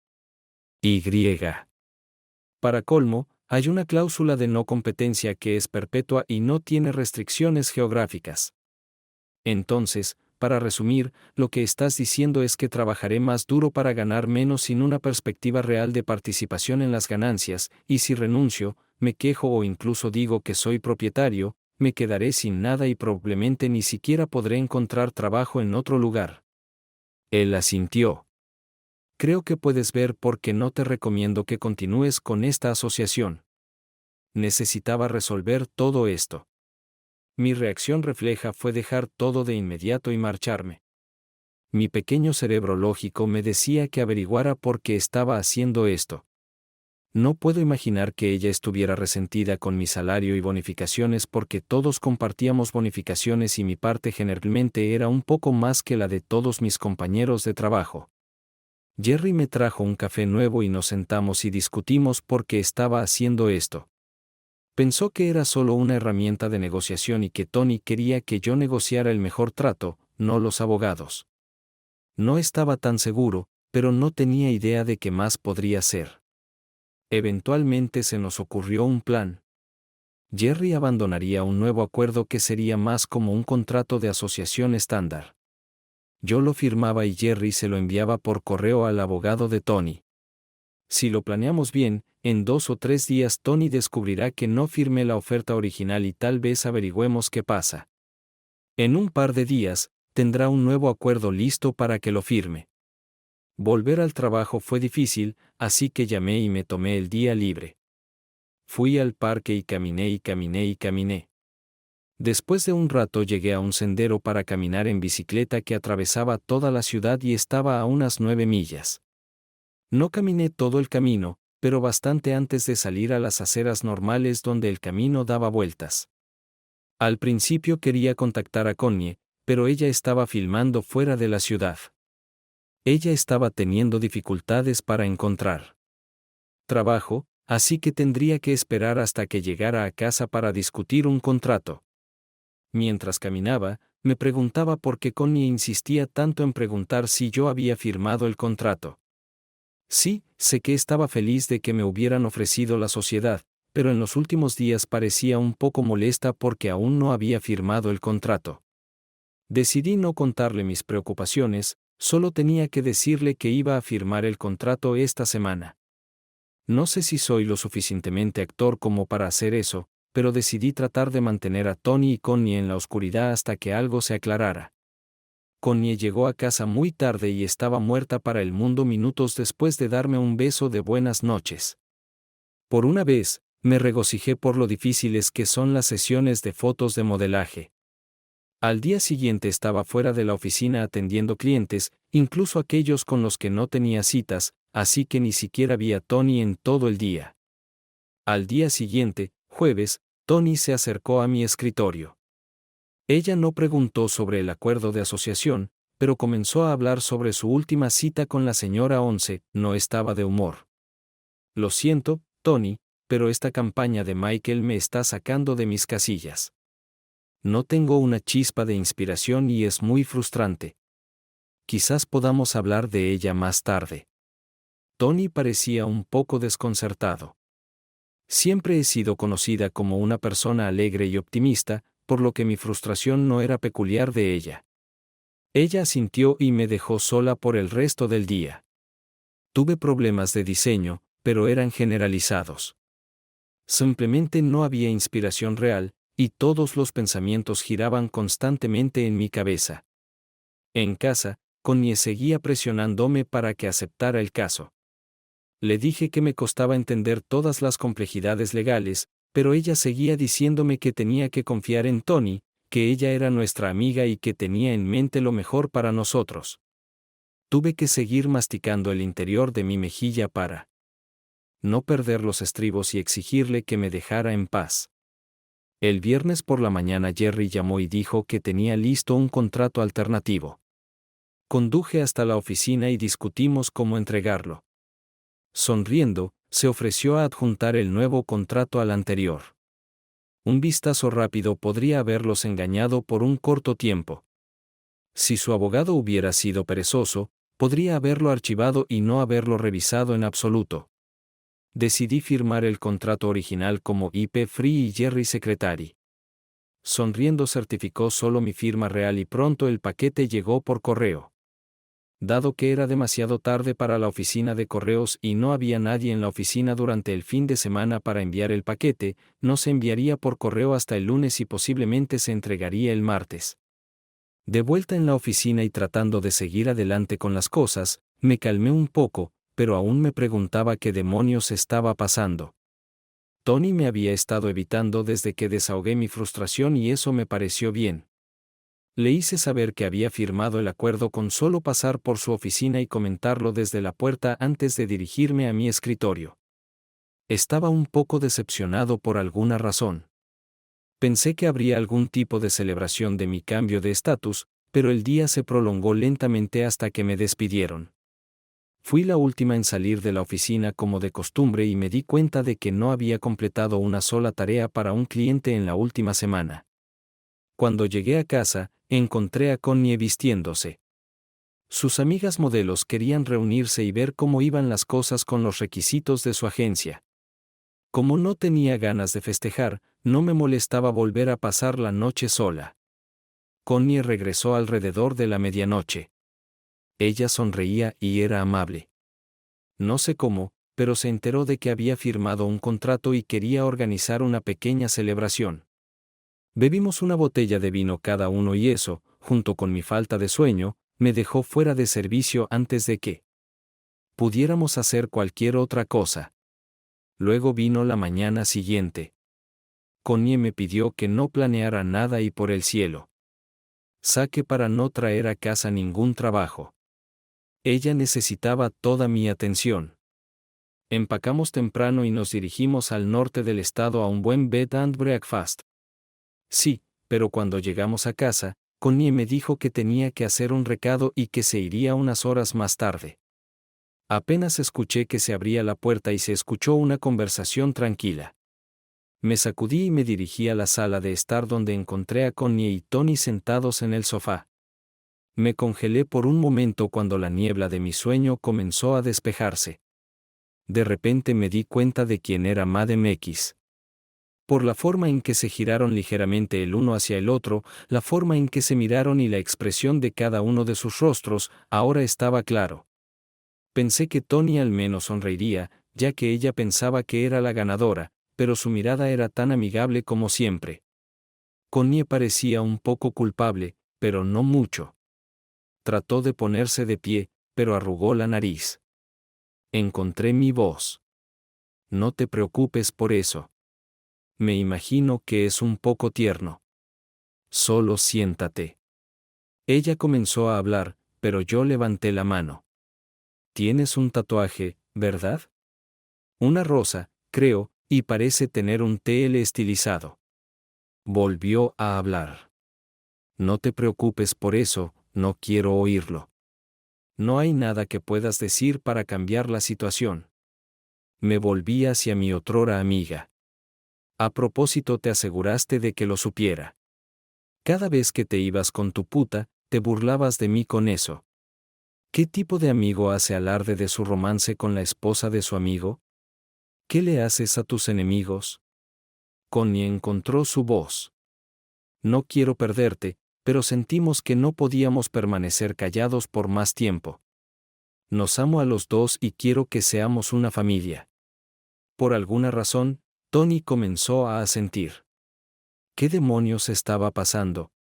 Y. Para colmo, hay una cláusula de no competencia que es perpetua y no tiene restricciones geográficas. Entonces, para resumir, lo que estás diciendo es que trabajaré más duro para ganar menos sin una perspectiva real de participación en las ganancias, y si renuncio, me quejo o incluso digo que soy propietario, me quedaré sin nada y probablemente ni siquiera podré encontrar trabajo en otro lugar. Él asintió. Creo que puedes ver por qué no te recomiendo que continúes con esta asociación. Necesitaba resolver todo esto. Mi reacción refleja fue dejar todo de inmediato y marcharme. Mi pequeño cerebro lógico me decía que averiguara por qué estaba haciendo esto. No puedo imaginar que ella estuviera resentida con mi salario y bonificaciones porque todos compartíamos bonificaciones y mi parte generalmente era un poco más que la de todos mis compañeros de trabajo. Jerry me trajo un café nuevo y nos sentamos y discutimos por qué estaba haciendo esto. Pensó que era solo una herramienta de negociación y que Tony quería que yo negociara el mejor trato, no los abogados. No estaba tan seguro, pero no tenía idea de qué más podría ser. Eventualmente se nos ocurrió un plan. Jerry abandonaría un nuevo acuerdo que sería más como un contrato de asociación estándar. Yo lo firmaba y Jerry se lo enviaba por correo al abogado de Tony. Si lo planeamos bien, en 2 o 3 días Tony descubrirá que no firmé la oferta original y tal vez averigüemos qué pasa. En un par de días, tendrá un nuevo acuerdo listo para que lo firme. Volver al trabajo fue difícil, así que llamé y me tomé el día libre. Fui al parque y caminé y caminé y caminé. Después de un rato llegué a un sendero para caminar en bicicleta que atravesaba toda la ciudad y estaba a unas 9 millas. No caminé todo el camino, pero bastante antes de salir a las aceras normales donde el camino daba vueltas. Al principio quería contactar a Connie, pero ella estaba filmando fuera de la ciudad. Ella estaba teniendo dificultades para encontrar trabajo, así que tendría que esperar hasta que llegara a casa para discutir un contrato. Mientras caminaba, me preguntaba por qué Connie insistía tanto en preguntar si yo había firmado el contrato. Sí, sé que estaba feliz de que me hubieran ofrecido la sociedad, pero en los últimos días parecía un poco molesta porque aún no había firmado el contrato. Decidí no contarle mis preocupaciones, solo tenía que decirle que iba a firmar el contrato esta semana. No sé si soy lo suficientemente actor como para hacer eso, pero decidí tratar de mantener a Tony y Connie en la oscuridad hasta que algo se aclarara. Connie llegó a casa muy tarde y estaba muerta para el mundo minutos después de darme un beso de buenas noches. Por una vez, me regocijé por lo difíciles que son las sesiones de fotos de modelaje. Al día siguiente estaba fuera de la oficina atendiendo clientes, incluso aquellos con los que no tenía citas, así que ni siquiera vi a Tony en todo el día. Al día siguiente, jueves, Tony se acercó a mi escritorio. Ella no preguntó sobre el acuerdo de asociación, pero comenzó a hablar sobre su última cita con la señora Once. No estaba de humor. Lo siento, Tony, pero esta campaña de Michael me está sacando de mis casillas. No tengo una chispa de inspiración y es muy frustrante. Quizás podamos hablar de ella más tarde. Tony parecía un poco desconcertado. Siempre he sido conocida como una persona alegre y optimista, por lo que mi frustración no era peculiar de ella. Ella asintió y me dejó sola por el resto del día. Tuve problemas de diseño, pero eran generalizados. Simplemente no había inspiración real, y todos los pensamientos giraban constantemente en mi cabeza. En casa, Connie seguía presionándome para que aceptara el caso. Le dije que me costaba entender todas las complejidades legales, pero ella seguía diciéndome que tenía que confiar en Tony, que ella era nuestra amiga y que tenía en mente lo mejor para nosotros. Tuve que seguir masticando el interior de mi mejilla para no perder los estribos y exigirle que me dejara en paz. El viernes por la mañana Jerry llamó y dijo que tenía listo un contrato alternativo. Conduje hasta la oficina y discutimos cómo entregarlo. Sonriendo, se ofreció a adjuntar el nuevo contrato al anterior. Un vistazo rápido podría haberlos engañado por un corto tiempo. Si su abogado hubiera sido perezoso, podría haberlo archivado y no haberlo revisado en absoluto. Decidí firmar el contrato original como IP Free y Jerry Secretary. Sonriendo certificó solo mi firma real y pronto el paquete llegó por correo. Dado que era demasiado tarde para la oficina de correos y no había nadie en la oficina durante el fin de semana para enviar el paquete, no se enviaría por correo hasta el lunes y posiblemente se entregaría el martes. De vuelta en la oficina y tratando de seguir adelante con las cosas, me calmé un poco, pero aún me preguntaba qué demonios estaba pasando. Tony me había estado evitando desde que desahogué mi frustración y eso me pareció bien. Le hice saber que había firmado el acuerdo con solo pasar por su oficina y comentarlo desde la puerta antes de dirigirme a mi escritorio. Estaba un poco decepcionado por alguna razón. Pensé que habría algún tipo de celebración de mi cambio de estatus, pero el día se prolongó lentamente hasta que me despidieron. Fui la última en salir de la oficina como de costumbre y me di cuenta de que no había completado una sola tarea para un cliente en la última semana. Cuando llegué a casa, encontré a Connie vistiéndose. Sus amigas modelos querían reunirse y ver cómo iban las cosas con los requisitos de su agencia. Como no tenía ganas de festejar, no me molestaba volver a pasar la noche sola. Connie regresó alrededor de la medianoche. Ella sonreía y era amable. No sé cómo, pero se enteró de que había firmado un contrato y quería organizar una pequeña celebración. Bebimos una botella de vino cada uno y eso, junto con mi falta de sueño, me dejó fuera de servicio antes de que pudiéramos hacer cualquier otra cosa. Luego vino la mañana siguiente. Connie me pidió que no planeara nada y por el cielo saque para no traer a casa ningún trabajo. Ella necesitaba toda mi atención. Empacamos temprano y nos dirigimos al norte del estado a un buen bed and breakfast. Sí, pero cuando llegamos a casa, Connie me dijo que tenía que hacer un recado y que se iría unas horas más tarde. Apenas escuché que se abría la puerta y se escuchó una conversación tranquila. Me sacudí y me dirigí a la sala de estar donde encontré a Connie y Tony sentados en el sofá. Me congelé por un momento cuando la niebla de mi sueño comenzó a despejarse. De repente me di cuenta de quién era Madam X. Por la forma en que se giraron ligeramente el uno hacia el otro, la forma en que se miraron y la expresión de cada uno de sus rostros, ahora estaba claro. Pensé que Tony al menos sonreiría, ya que ella pensaba que era la ganadora, pero su mirada era tan amigable como siempre. Connie parecía un poco culpable, pero no mucho. Trató de ponerse de pie, pero arrugó la nariz. Encontré mi voz. No te preocupes por eso. Me imagino que es un poco tierno. Solo siéntate. Ella comenzó a hablar, pero yo levanté la mano. Tienes un tatuaje, ¿verdad? Una rosa, creo, y parece tener un TL estilizado. Volvió a hablar. No te preocupes por eso, no quiero oírlo. No hay nada que puedas decir para cambiar la situación. Me volví hacia mi otrora amiga. A propósito, te aseguraste de que lo supiera. Cada vez que te ibas con tu puta, te burlabas de mí con eso. ¿Qué tipo de amigo hace alarde de su romance con la esposa de su amigo? ¿Qué le haces a tus enemigos? Connie encontró su voz. No quiero perderte, pero sentimos que no podíamos permanecer callados por más tiempo. Nos amo a los dos y quiero que seamos una familia. Por alguna razón, Tony comenzó a asentir. ¿Qué demonios estaba pasando?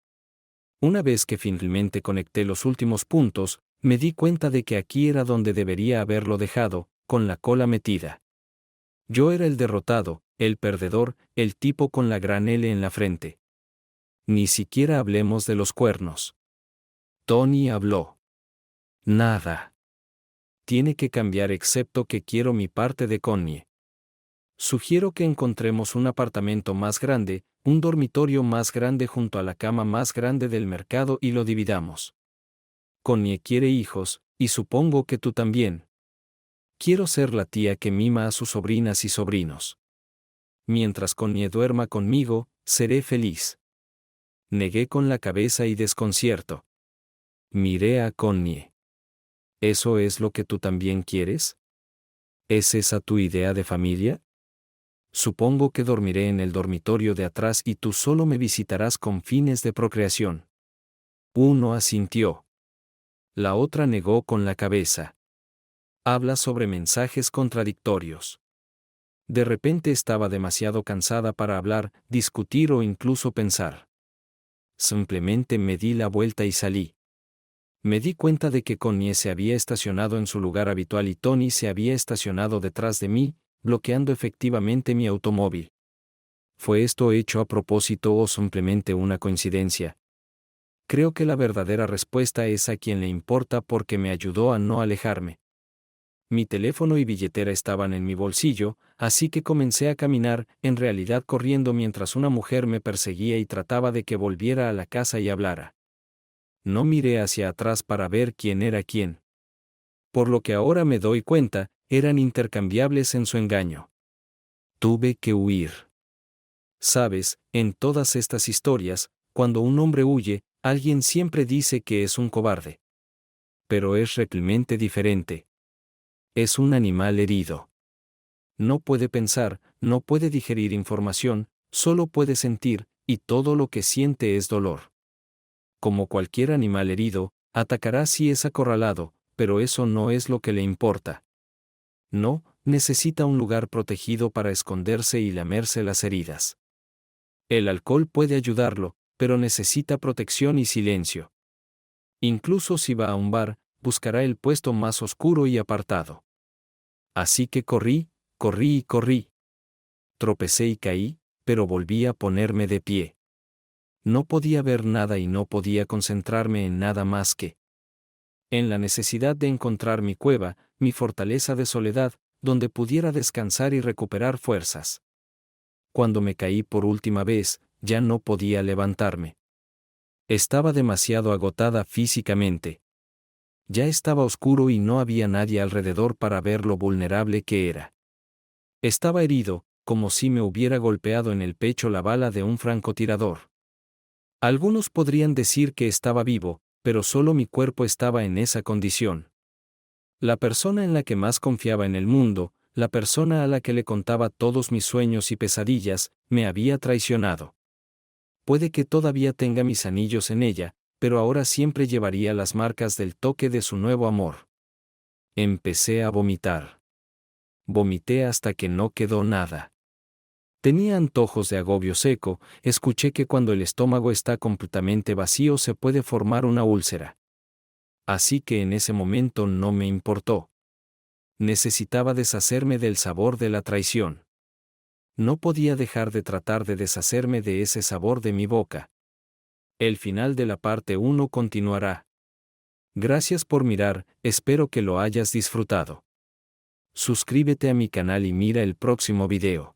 Una vez que finalmente conecté los últimos puntos, me di cuenta de que aquí era donde debería haberlo dejado, con la cola metida. Yo era el derrotado, el perdedor, el tipo con la gran L en la frente. Ni siquiera hablemos de los cuernos. Tony habló. Nada. Tiene que cambiar excepto que quiero mi parte de Connie. Sugiero que encontremos un apartamento más grande, un dormitorio más grande junto a la cama más grande del mercado y lo dividamos. Connie quiere hijos, y supongo que tú también. Quiero ser la tía que mima a sus sobrinas y sobrinos. Mientras Connie duerma conmigo, seré feliz. Negué con la cabeza y desconcierto. Miré a Connie. ¿Eso es lo que tú también quieres? ¿Es esa tu idea de familia? Supongo que dormiré en el dormitorio de atrás y tú solo me visitarás con fines de procreación. Uno asintió. La otra negó con la cabeza. Habla sobre mensajes contradictorios. De repente estaba demasiado cansada para hablar, discutir o incluso pensar. Simplemente me di la vuelta y salí. Me di cuenta de que Connie se había estacionado en su lugar habitual y Tony se había estacionado detrás de mí, bloqueando efectivamente mi automóvil. ¿Fue esto hecho a propósito o simplemente una coincidencia? Creo que la verdadera respuesta es a quien le importa porque me ayudó a no alejarme. Mi teléfono y billetera estaban en mi bolsillo, Así que comencé a caminar, en realidad corriendo mientras una mujer me perseguía y trataba de que volviera a la casa y hablara. No miré hacia atrás para ver quién era quién. Por lo que ahora me doy cuenta, eran intercambiables en su engaño. Tuve que huir. Sabes, en todas estas historias, cuando un hombre huye, alguien siempre dice que es un cobarde. Pero es realmente diferente. Es un animal herido. No puede pensar, no puede digerir información, solo puede sentir, y todo lo que siente es dolor. Como cualquier animal herido, atacará si es acorralado, pero eso no es lo que le importa. No, necesita un lugar protegido para esconderse y lamerse las heridas. El alcohol puede ayudarlo, pero necesita protección y silencio. Incluso si va a un bar, buscará el puesto más oscuro y apartado. Así que corrí, corrí y corrí. Tropecé y caí, pero volví a ponerme de pie. No podía ver nada y no podía concentrarme en nada más que en la necesidad de encontrar mi cueva, mi fortaleza de soledad, donde pudiera descansar y recuperar fuerzas. Cuando me caí por última vez, ya no podía levantarme. Estaba demasiado agotada físicamente. Ya estaba oscuro y no había nadie alrededor para ver lo vulnerable que era. Estaba herido, como si me hubiera golpeado en el pecho la bala de un francotirador. Algunos podrían decir que estaba vivo, pero solo mi cuerpo estaba en esa condición. La persona en la que más confiaba en el mundo, la persona a la que le contaba todos mis sueños y pesadillas, me había traicionado. Puede que todavía tenga mis anillos en ella, pero ahora siempre llevaría las marcas del toque de su nuevo amor. Empecé a vomitar. Vomité hasta que no quedó nada. Tenía antojos de agobio seco, escuché que cuando el estómago está completamente vacío se puede formar una úlcera. Así que en ese momento no me importó. Necesitaba deshacerme del sabor de la traición. No podía dejar de tratar de deshacerme de ese sabor de mi boca. El final de la parte 1 continuará. Gracias por mirar, espero que lo hayas disfrutado. Suscríbete a mi canal y mira el próximo video.